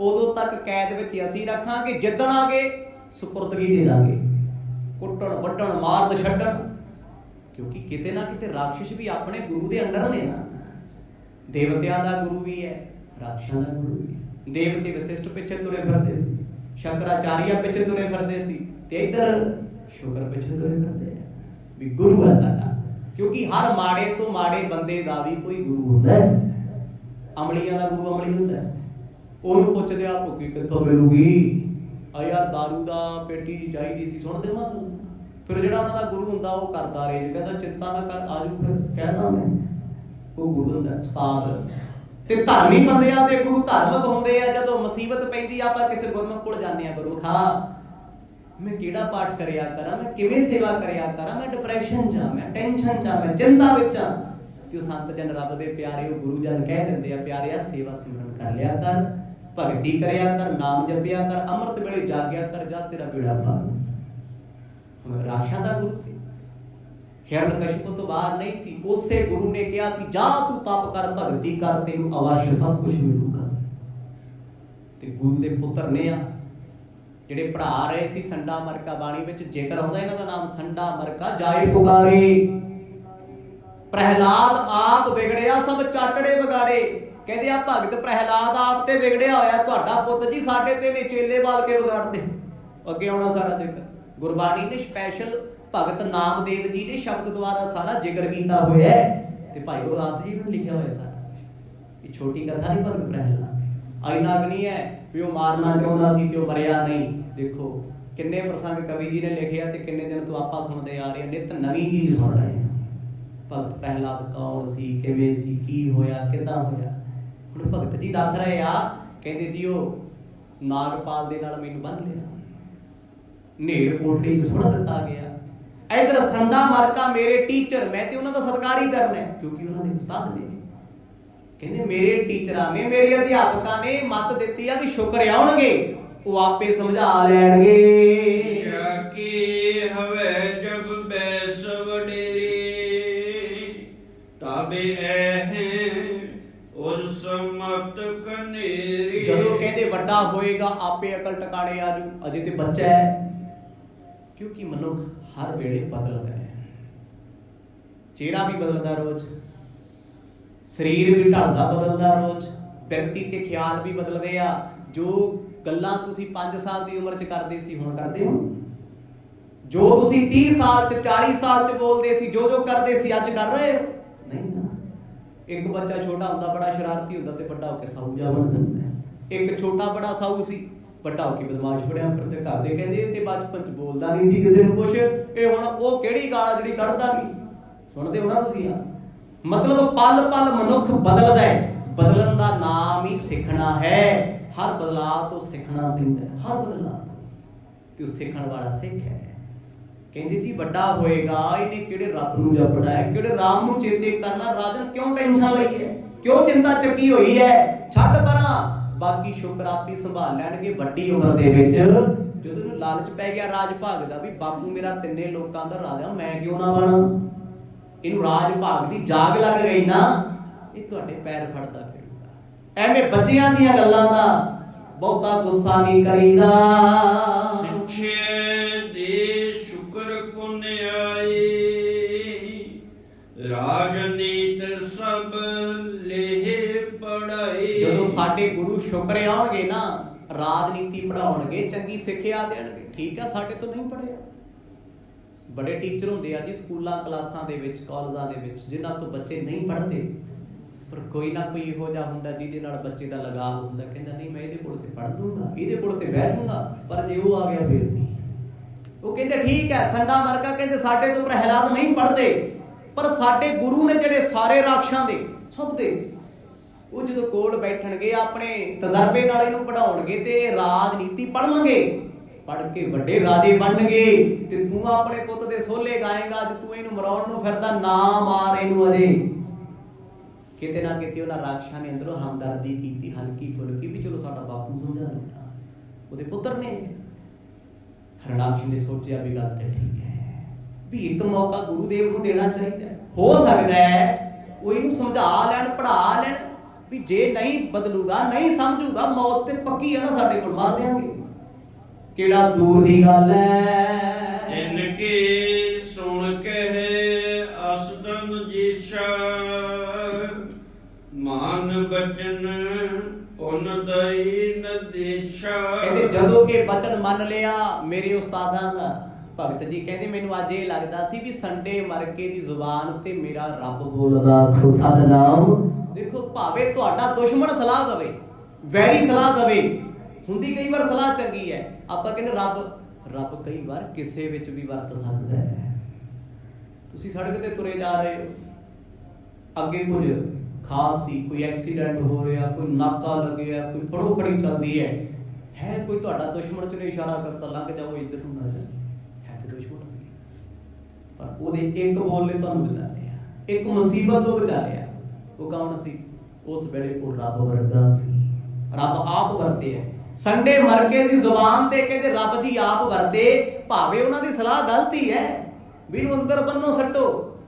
ਉਦੋਂ ਤੱਕ ਕੈਦ ਵਿੱਚ ਅਸੀਂ ਰੱਖਾਂਗੇ। ਜਿੱਦਣ ਆ ਗਏ ਸੁਪੁਰਦਗੀ ਦੇ ਦਾਂਗੇ, ਕੁੱਟਣ ਵੱਢਣ ਮਾਰਨ ਛੱਡਣ। ਕਿਉਂਕਿ ਕਿਤੇ ਨਾ ਕਿਤੇ ਰਾਖਸ਼ ਵੀ ਆਪਣੇ ਗੁਰੂ ਦੇ ਅੰਡਰ ਨੇ ਨਾ। ਦੇਵਤਿਆਂ ਦਾ ਗੁਰੂ ਵੀ ਹੈ, ਰਾਖਸ਼ਾਂ ਦਾ ਗੁਰੂ ਵੀ ਹੈ। ਦੇਵਤੇ ਵਸਿਸ਼ਟ ਪਿੱਛੇ ਤੁਰੇ ਫਿਰਦੇ ਸੀ, ਸ਼ੰਕਰਾਚਾਰੀਆ ਪਿੱਛੇ ਤੁਰੇ ਫਿਰਦੇ ਸੀ, ਤੇ ਇੱਧਰ ਸ਼ੁਕਰ ਪਿੱਛੇ ਤੁਰੇ ਫਿਰਦੇ ਆ ਵੀ ਗੁਰੂ ਹੈ ਸਾਡਾ। ਕਿਉਂਕਿ ਹਰ ਮਾੜੇ ਤੋਂ ਮਾੜੇ ਬੰਦੇ ਦਾ ਵੀ ਕੋਈ ਗੁਰੂ ਹੁੰਦਾ ਹੈ। ਅਮਲੀਆਂ ਦਾ ਗੁਰੂ ਅਮਲੀ ਹੁੰਦਾ ਹੈ। ਉਹਨੂੰ ਪੁੱਛਦੇ ਆ ਭੁੱਖੀ ਕਿੱਥੋਂ ਮਿਲੂਗੀ, ਆ ਯਾਰ ਦਾਰੂ ਦਾ ਪੇਟੀ ਚਾਹੀਦੀ ਸੀ, ਸੁਣ ਦੇਵਾਂ ਤੂੰ। ਫਿਰ ਜਿਹੜਾ ਉਹਨਾਂ ਦਾ ਗੁਰੂ ਹੁੰਦਾ ਉਹ ਕਰਦਾ ਰਹੇ, ਕਹਿੰਦਾ ਚਿੰਤਾ ਨਾ ਕਰ ਆਜੂ, ਫਿਰ ਕਹਿੰਦਾ ਮੈਂ ਉਹ ਗੁਰੂ ਹੁੰਦਾ ਉਸਤਾਦ। ਤੇ ਧਰਮੀ ਬੰਦਿਆਂ ਦੇ ਗੁਰੂ ਧਾਰਮਿਕ ਹੁੰਦੇ ਆ। ਜਦੋਂ ਮੁਸੀਬਤ ਪੈਂਦੀ ਆਪਾਂ ਕਿਸੇ ਗੁਰਮੁਖ ਕੋਲ ਜਾਂਦੇ ਆ, ਗੁਰਮੁਖਾ ਮੈਂ ਕਿਹੜਾ ਪਾਠ ਕਰਿਆ ਕਰਾਂ, ਮੈਂ ਕਿਵੇਂ ਸੇਵਾ ਕਰਿਆ ਕਰਾਂ, ਮੈਂ ਡਿਪਰੈਸ਼ਨ 'ਚ ਆ, ਮੈਂ ਟੈਨਸ਼ਨ 'ਚ ਆ, ਮੈਂ ਚਿੰਤਾ ਵਿੱਚ ਆ। ਤੇ ਉਹ ਸੰਤ ਜਨ ਰੱਬ ਦੇ ਪਿਆਰੇ, ਉਹ ਗੁਰੂ ਜਨ ਕਹਿ ਦਿੰਦੇ ਆ, ਪਿਆਰਿਆ ਸੇਵਾ ਸਿਮਰਨ ਕਰ ਲਿਆ ਕਰ, ਭਗਤੀ ਕਰਿਆ ਕਰ, ਨਾਮ ਜਪਿਆ ਕਰ, ਅੰਮ੍ਰਿਤ ਵੇਲੇ ਜਾਗਿਆ ਕਰ, ਜਾ ਤੇਰਾ ਬੇੜਾ ਪਾਰ। ਹੁਣ ਰਾਖਸ਼ਾਂ ਦਾ ਗੁਰੂ ਸੀ, ਹਿਰਣਕਸ਼ਿਪ ਤੋਂ ਬਾਹਰ ਨਹੀਂ ਸੀ। ਉਸੇ ਗੁਰੂ ਨੇ ਕਿਹਾ ਸੀ ਜਾ ਤੂੰ ਤਪ ਕਰ, ਭਗਤੀ ਕਰ, ਤੈਨੂੰ ਅਵශ්य ਸਭ ਕੁਝ ਮਿਲੂਗਾ। ਤੇ ਗੁਰੂ ਦੇ ਪੁੱਤਰ ਨੇ ਆ ਜਿਹੜੇ ਪੜ੍ਹਾ ਰਹੇ ਸੀ ਸੰਡਾ ਮਰਕਾ। ਬਾਣੀ ਵਿੱਚ ਜ਼ਿਕਰ ਆਉਂਦਾ ਇਹਨਾਂ ਦਾ ਨਾਮ ਸੰਡਾ ਮਰਕਾ ਜਾਏ ਪੁਕਾਰੇ। ਪ੍ਰਹਿਲਾਦ ਆਪ ਵਿਗੜਿਆ ਸਭ ਚਾਟੜੇ ਵਿਗਾੜੇ। ਕਹਿੰਦੇ ਆ ਭਗਤ ਪ੍ਰਹਿਲਾਦ ਆਪ ਤੇ ਵਿਗੜਿਆ ਹੋਇਆ, ਤੁਹਾਡਾ ਪੁੱਤ ਜੀ ਸਾਡੇ ਤੇ ਨੇ ਚੇਲੇ ਵਾਲ ਕੇ ਵਿਗਾੜਦੇ। ਅੱਗੇ ਆਉਣਾ ਸਾਰਾ ਜ਼ਿਕਰ ਗੁਰਬਾਣੀ ਨੇ ਸਪੈਸ਼ਲ ਭਗਤ ਨਾਮਦੇਵ ਜੀ ਦੇ ਸ਼ਬਦ ਦੁਆਰਾ ਸਾਰਾ ਜ਼ਿਕਰ ਕੀਤਾ ਹੋਇਆ ਹੈ। ਤੇ ਭਾਈ ਗੁਰਦਾਸ ਜੀ ਨੇ ਲਿਖਿਆ ਹੋਇਆ ਸਾਰਾ। ਇਹ ਛੋਟੀ ਕਥਾ ਨਹੀਂ ਭਗਤ ਪ੍ਰਹਿਲਾਦ। ਇੰਨਾ ਵੀ ਨਹੀਂ ਹੈ ਵੀ ਉਹ ਮਾਰਨਾ ਚਾਹੁੰਦਾ ਸੀ ਤੇ ਉਹ ਮਰਿਆ ਨਹੀਂ। ਦੇਖੋ ਕਿੰਨੇ ਪ੍ਰਸੰਗ ਕਵੀ ਜੀ ਨੇ ਲਿਖੇ ਆ ਤੇ ਕਿੰਨੇ ਦਿਨ ਤੋਂ ਆਪਾਂ ਸੁਣਦੇ ਆ ਰਹੇ ਹਾਂ, ਨਿਤ ਨਵੀਂ ਚੀਜ਼ ਸੁਣ ਰਹੇ ਹਾਂ। ਭਗਤ ਪ੍ਰਹਿਲਾਦ ਕੌਣ ਸੀ, ਕਿਵੇਂ ਸੀ, ਕੀ ਹੋਇਆ, ਕਿੱਦਾਂ ਹੋਇਆ। ਹੁਣ ਭਗਤ ਜੀ ਦੱਸ ਰਹੇ ਆ, ਕਹਿੰਦੇ ਜੀ ਉਹ ਨਾਗਪਾਲ ਦੇ ਨਾਲ ਮੈਨੂੰ ਬੰਨ ਲਿਆ, ਨੇੜ ਕੋਠੜੀ 'ਚ ਸੁੱਟ ਦਿੱਤਾ ਗਿਆ। ਇਧਰ ਸੰਡਾ ਮਰਕਾ ਮੇਰੇ ਟੀਚਰ, ਮੈਂ ਤੇ ਉਹਨਾਂ ਦਾ ਸਤਿਕਾਰ ਹੀ ਕਰਨਾ ਕਿਉਂਕਿ ਉਹਨਾਂ ਦੇ ਉਸਤਾਦ ਨੇ। ਕਹਿੰਦੇ ਮੇਰੇ ਟੀਚਰਾਂ ਨੇ, ਮੇਰੇ ਅਧਿਆਪਕਾਂ ਨੇ ਮੱਤ ਦਿੱਤੀ ਆ ਵੀ ਸ਼ੁਕਰ ਆਉਣਗੇ, ਉਹ ਆਪੇ ਸਮਝਾ ਲੈਣਗੇ। ਜਾ ਕੀ ਹਵੇ ਜਬ ਬੈਸ ਵਡੇਰੀ, ਤਾਬੇ ਐ ਉਸ ਸਮਤ ਕਨੇਰੀ। ਜਦੋਂ ਕਹਿੰਦੇ ਵੱਡਾ ਹੋਏਗਾ ਆਪੇ ਅਕਲ ਟਿਕਾਣੇ ਆ ਜੂ, ਅਜੇ ਤੇ ਬੱਚਾ ਹੈ। ਕਿਉਂਕਿ ਮਨੁੱਖ ਹਰ ਵੇਲੇ ਬਦਲਦਾ ਹੈ, ਚਿਹਰਾ ਵੀ ਬਦਲਦਾ ਰੋਜ਼, ਸਰੀਰ ਵੀ ਢਲਦਾ ਬਦਲਦਾ ਰੋਜ਼, ਬਿਰਤੀ ਤੇ ਖਿਆਲ ਵੀ ਬਦਲਦੇ ਆ। ਜੋ ਗੱਲਾਂ ਤੁਸੀਂ 5 ਸਾਲ ਦੀ ਉਮਰ 'ਚ ਕਰਦੇ ਸੀ ਹੁਣ ਕਰਦੇ ਹੋ, ਜੋ ਤੁਸੀਂ 30 ਸਾਲ 'ਚ 40 ਸਾਲ 'ਚ ਬੋਲਦੇ ਸੀ, ਜੋ ਜੋ ਕਰਦੇ ਸੀ ਅੱਜ ਕਰ ਰਹੇ ਹੋ ਨਹੀਂ ਨਾ। ਇੱਕ ਬੱਚਾ ਛੋਟਾ ਹੁੰਦਾ ਬੜਾ ਸ਼ਰਾਰਤੀ ਹੁੰਦਾ ਤੇ ਵੱਡਾ ਹੋ ਕੇ ਸਾਊ ਜਾ ਬਣ ਜਾਂਦਾ ਹੈ। ਇੱਕ ਛੋਟਾ ਬੜਾ ਸਾਊ ਸੀ, ਵੱਡਾ ਹੋ ਕੇ ਬਦਮਾਸ਼ ਬਣਿਆ ਫਿਰਦੇ। ਘਰ ਦੇ ਕਹਿੰਦੇ ਤੇ ਬਚਪਨ 'ਚ ਬੋਲਦਾ ਨਹੀਂ ਸੀ ਕਿਸੇ ਨੂੰ ਕੁਛ, ਇਹ ਹੁਣ ਉਹ ਕਿਹੜੀ ਗਾਲ ਜਿਹੜੀ ਕੱਢਦਾ ਨਹੀਂ। ਸੁਣਦੇ ਹੋ ਨਾ ਤੁਸੀਂ ਆ। ਮਤਲਬ ਪਲ ਪਲ ਮਨੁੱਖ ਬਦਲਦਾ ਹੈ। ਬਦਲਣ ਦਾ ਨਾਮ ਹੀ ਸਿੱਖਣਾ ਹੈ। ਹਰ ਬਦਲਾਅ ਤੋਂ ਸਿੱਖਣਾ ਪੈਂਦਾ ਹੈ, ਹਰ ਬਦਲਾਅ ਤੇ ਉਹ ਸਿੱਖਣ ਵਾਲਾ ਸਿੱਖ ਹੈ। ਕਹਿੰਦੇ ਜੀ ਵੱਡਾ ਹੋਏਗਾ, ਇਹਨੇ ਕਿਹੜੇ ਰੱਬ ਨੂੰ ਜਪਣਾ ਹੈ, ਕਿਹੜੇ ਰਾਮ ਨੂੰ ਚੇਤੇ ਕਰਨਾ। ਰਾਜਨ ਕਿਉਂ ਟੈਨਸ਼ਨ ਲਈ ਹੈ, ਕਿਉਂ ਚਿੰਤਾ ਚੱਕੀ ਹੋਈ ਹੈ, ਛੱਡ ਪਰਾਂ, ਬਾਕੀ ਸ਼ੁਕਰ ਆਪੀ ਸੰਭਾਲ ਲੈਣਗੇ। ਵੱਡੀ ਉਮਰ ਦੇ ਵਿੱਚ ਜਦੋਂ ਇਹਨੂੰ ਲਾਲਚ ਪੈ ਗਿਆ ਰਾਜ ਭਾਗ ਦਾ ਵੀ ਬਾਪੂ ਮੇਰਾ ਤਿੰਨੇ ਲੋਕਾਂ ਦਾ ਰਾਜਾ, ਮੈਂ ਕਿਉਂ ਨਾ ਬਣਾ, ਇਹਨੂੰ ਰਾਜ ਭਾਗ ਦੀ ਜਾਗ ਲੱਗ ਗਈ ਨਾ, ਇਹ ਤੁਹਾਡੇ ਪੈਰ ਫੜਦਾ ਫਿਰੂਗਾ। ਐਵੇਂ ਬੱਚਿਆਂ ਦੀਆਂ ਗੱਲਾਂ ਦਾ ਬਹੁਤਾ ਗੁੱਸਾ ਨਹੀਂ ਕਰੀਦਾ। ਸਿੱਖੇ ਦੇ ਸ਼ੁਕਰ ਪੁੰਨ ਆਈ, ਰਾਜਨੀਤ ਸਭ ਲੇਹ ਪੜਾਈ। ਜਦੋਂ ਸਾਡੇ ਗੁਰੂ ਸ਼ੁਕਰ ਆਉਣਗੇ ਨਾ, ਰਾਜਨੀਤੀ ਪੜਾਉਣਗੇ, ਚੰਗੀ ਸਿੱਖਿਆ ਦੇਣਗੇ। ਠੀਕ ਆ ਸਾਡੇ ਤੋਂ ਨਹੀਂ ਪੜਿਆ। ਬੜੇ ਟੀਚਰ ਹੁੰਦੇ ਆ ਜੀ ਸਕੂਲਾਂ ਕਲਾਸਾਂ ਦੇ ਵਿੱਚ, ਕਾਲਜਾਂ ਦੇ ਵਿੱਚ, ਜਿਨ੍ਹਾਂ ਤੋਂ ਬੱਚੇ ਨਹੀਂ ਪੜ੍ਹਦੇ, ਪਰ ਕੋਈ ਨਾ ਕੋਈ ਇਹੋ ਜਿਹਾ ਹੁੰਦਾ ਜਿਹਦੇ ਨਾਲ ਬੱਚੇ ਦਾ ਲਗਾਵ ਹੁੰਦਾ। ਕਹਿੰਦਾ ਨਹੀਂ ਮੈਂ ਇਹਦੇ ਕੋਲ ਤੇ ਪੜ੍ਹ ਦੂੰਗਾ, ਇਹਦੇ ਕੋਲ ਤੇ ਬੈਠ ਦੂੰਗਾ, ਪਰ ਜੇ ਉਹ ਆ ਗਿਆ ਫੇਰ ਨਹੀਂ। ਉਹ ਕਹਿੰਦੇ ਠੀਕ ਹੈ। ਸੰਡਾ ਮਰਕਾ ਕਹਿੰਦੇ ਸਾਡੇ ਤੋਂ ਪ੍ਰਹਿਲਾਦ ਨਹੀਂ ਪੜ੍ਹਦੇ, ਪਰ ਸਾਡੇ ਗੁਰੂ ਨੇ ਜਿਹੜੇ ਸਾਰੇ ਰਾਖਸ਼ਾਂ ਦੇ ਸਭ ਦੇ, ਉਹ ਜਦੋਂ ਕੋਲ ਬੈਠਣਗੇ ਆਪਣੇ ਤਜਰਬੇ ਨਾਲ ਇਹਨੂੰ ਪੜ੍ਹਾਉਣਗੇ ਤੇ ਰਾਜਨੀਤੀ ਪੜ੍ਹਨਗੇ, ਪੜ੍ਹ ਕੇ ਵੱਡੇ ਰਾਜੇ ਬਣਨਗੇ। ਤੇ ਤੂੰ ਆਪਣੇ ਪੁੱਤ ਦੇ ਸੋਲੇ ਗਾਏਗਾ, ਅੱਜ ਤੂੰ ਇਹਨੂੰ ਮਰਾਉਣ ਨੂੰ ਫਿਰਦਾ, ਨਾ ਮਾਰ ਇਹਨੂੰ। ਅਜੇ ਕਿਤੇ ਨਾ ਕਿਤੇ ਉਹਨਾਂ ਰਾਖਸ਼ਾਂ ਨੇ ਅੰਦਰੋਂ ਹਮਦਰਦੀ ਕੀਤੀ, ਹਲਕੀ ਫੁਲਕੀ, ਵੀ ਚਲੋ ਸਾਡਾ ਬਾਪੂ ਸਮਝਾ ਦਿੱਤਾ, ਉਹਦੇ ਪੁੱਤਰ ਨੇ। ਹਰਨਾਕਸ਼ ਨੇ ਸੋਚਿਆ ਵੀ ਗੱਲ ਤੇ ਠੀਕ ਹੈ, ਵੀ ਇੱਕ ਮੌਕਾ ਗੁਰੂਦੇਵ ਨੂੰ ਦੇਣਾ ਚਾਹੀਦਾ। ਹੋ ਸਕਦਾ ਹੈ ਉਹ ਇਹਨੂੰ ਸਮਝਾ ਲੈਣ, ਪੜ੍ਹਾ ਲੈਣ ਵੀ ਜੇ ਨਹੀਂ ਬਦਲੂਗਾ, ਨਹੀਂ ਸਮਝੂਗਾ, ਮੌਤ ਤੇ ਪੱਕੀ ਹੈ ਨਾ ਸਾਡੇ ਕੋਲ, ਮਾਰ ਦਿਆਂਗੇ। ਕਿਹੜਾ ਦੂਰ ਦੀ ਗੱਲ ਹੈ। ਇਨਕੀ ਸੁਣ ਕੇ ਅਸਦਨ ਜੀਸ਼ਾ, ਮਾਨ ਬਚਨ ਪੁਨ ਦਈ ਨਦੇਸ਼ਾ। ਕਹਿੰਦੇ ਜਦੋਂ ਕਿ ਬਚਨ ਮੰਨ ਲਿਆ ਮੇਰੇ ਉਸਤਾਦਾਂ ਦਾ, ਭਗਤ ਜੀ ਕਹਿੰਦੇ ਮੈਨੂੰ ਅੱਜ ਇਹ ਲੱਗਦਾ ਸੀ ਵੀ ਸੰਡੇ ਮਰਕੇ ਦੀ ਜ਼ੁਬਾਨ ਉੱਤੇ ਮੇਰਾ ਰੱਬ ਬੋਲਦਾ ਖੁਦ ਸਤਨਾਮ। ਦੇਖੋ ਭਾਵੇਂ ਤੁਹਾਡਾ ਦੁਸ਼ਮਣ ਸਲਾਹ ਦੇਵੇ, ਵੈਰੀ ਸਲਾਹ ਦੇਵੇ, ਹੁੰਦੀ ਕਈ ਵਾਰ ਸਲਾਹ ਚੰਗੀ ਹੈ, ਆਪਾਂ ਕਹਿੰਦੇ ਰੱਬ ਕਈ ਵਾਰ ਕਿਸੇ ਵਿੱਚ ਵੀ ਵਰਤ ਸਕਦਾ ਹੈ। ਤੁਸੀਂ ਸੜਕ ਤੇ ਤੁਰੇ ਜਾ ਰਹੇ ਹੋ, ਅੱਗੇ ਕੁਝ ਖਾਸ ਸੀ, ਕੋਈ ਐਕਸੀਡੈਂਟ ਹੋ ਰਿਹਾ, ਕੋਈ ਨਾਕਾ ਲੱਗਿਆ, ਕੋਈ ਫੜੋ ਫੜੀ ਚੱਲਦੀ ਹੈ ਕੋਈ ਤੁਹਾਡਾ ਦੁਸ਼ਮਣ ਚਲੇ ਇਸ਼ਾਰਾ ਕਰਦਾ ਲੰਘ ਜਾਓ, ਇੱਧਰ ਨੂੰ ਨਾ ਜਾਓ, ਹੈ ਤੇ ਦੁਸ਼ਮਣ ਸੀ, ਪਰ ਉਹਦੇ ਇੱਕ ਬੋਲ ਨੇ ਤੁਹਾਨੂੰ ਬਚਾ ਲਿਆ, ਇੱਕ ਮੁਸੀਬਤ ਤੋਂ ਬਚਾ ਲਿਆ। ਉਹ ਕੌਣ ਸੀ? ਉਸ ਵੇਲੇ ਉਹ ਰੱਬ ਵਰਗਾ ਸੀ, ਰੱਬ ਆਪ ਵਰਤੇ ਹੈ। ਸੰਡੇ ਮਰਕੇ ਦੀ ਜ਼ੁਬਾਨ ਤੇ ਕਹਿੰਦੇ ਰੱਬ ਜੀ ਆਪ ਵਰਤੇ, ਭਾਵੇਂ ਉਹਨਾਂ ਦੀ ਸਲਾਹ ਗਲਤੀ ਹੈ ਵੀ ਇਹਨੂੰ ਅੰਦਰ ਬੰਨੋ ਸੱਟੋ,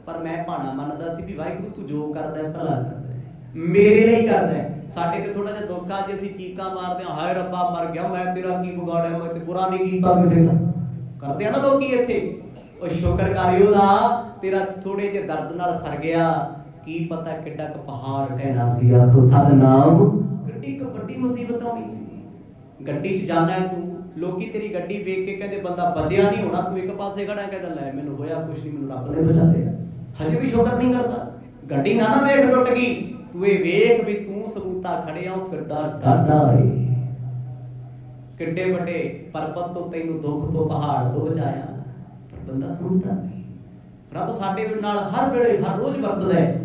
ਪਰ ਮੈਂ ਭਾਣਾ ਮੰਨਦਾ ਸੀ ਵੀ ਵਾਹਿਗੁਰੂ ਤੂੰ ਜੋ ਕਰਦਾ ਭਲਾ ਕਰਦਾ, ਮੇਰੇ ਲਈ ਕਰਦਾ। ਸਾਡੇ ਤੇ ਥੋੜਾ ਜਿਹਾ ਦੁੱਖ ਆ ਜੇ ਅਸੀਂ ਚੀਕਾਂ ਮਾਰਦੇ ਹਾਂ, ਹਾਏ ਰੱਬਾ ਮਰ ਗਿਆ, ਮੈਂ ਤੇਰਾ ਕੀ ਵਿਗਾੜਿਆ, ਮੈਂ ਤੇ ਬੁਰਾ ਨਹੀਂ ਕੀਤਾ ਕਿਸੇ ਦਾ, ਕਰਦੇ ਆ ਨਾ ਲੋਕੀ ਇੱਥੇ। ਉਹ ਸ਼ੁਕਰ ਕਰਿਓ ਦਾ ਤੇਰਾ ਥੋੜੇ ਜਿਹੇ ਦਰਦ ਨਾਲ ਸਰ ਗਿਆ, ਕੀ ਪਤਾ ਕਿੱਡਾ ਕੁ ਪਹਾੜ ਢਹਿਣਾ ਸੀ। ਆਖੋ ਸਤਨਾਮ। ਕਿੱਡੀ ਕੁ ਵੱਡੀ ਮੁਸੀਬਤ ਆਉਣੀ ਸੀ। ਗੱਡੀ 'ਚ ਜਾਣਾ ਤੂੰ, ਲੋਕੀ ਤੇਰੀ ਗੱਡੀ ਵੇਖ ਕੇ ਕਹਿੰਦੇ ਬੰਦਾ ਬਚਿਆ ਨਹੀਂ ਹੋਣਾ, ਤੂੰ ਇੱਕ ਪਾਸੇ ਖੜਾ ਕਹਿੰਦਾ ਲੈ ਮੈਨੂੰ ਹੋਇਆ ਕੁਛ ਨਹੀਂ, ਮੈਨੂੰ ਰੱਬ ਨੇ ਬਚਾ ਲਿਆ, ਹਜੇ ਵੀ ਸ਼ੁਕਰ ਨਹੀਂ ਕਰਦਾ। ਗੱਡੀ ਨਾ ਵੇਖ ਟੁੱਟ ਗਈ, ਤੂੰ ਇਹ ਵੇਖ ਵੀ ਤੂੰ ਸਬੂਤਾ ਖੜਿਆ, ਉਹ ਕਿੱਡਾ ਡਾਢਾ ਏ, ਕਿੱਡੇ ਵੱਡੇ ਪਰਬਤ ਤੋਂ ਤੈਨੂੰ ਦੁੱਖ ਤੋਂ ਪਹਾੜ ਤੋਂ ਬਚਾਇਆ, ਪਰ ਬੰਦਾ ਸਮਝਦਾ ਨਹੀਂ। ਰੱਬ ਸਾਡੇ ਨਾਲ ਹਰ ਵੇਲੇ ਹਰ ਰੋਜ਼ ਵਰਤਦਾ ਹੈ।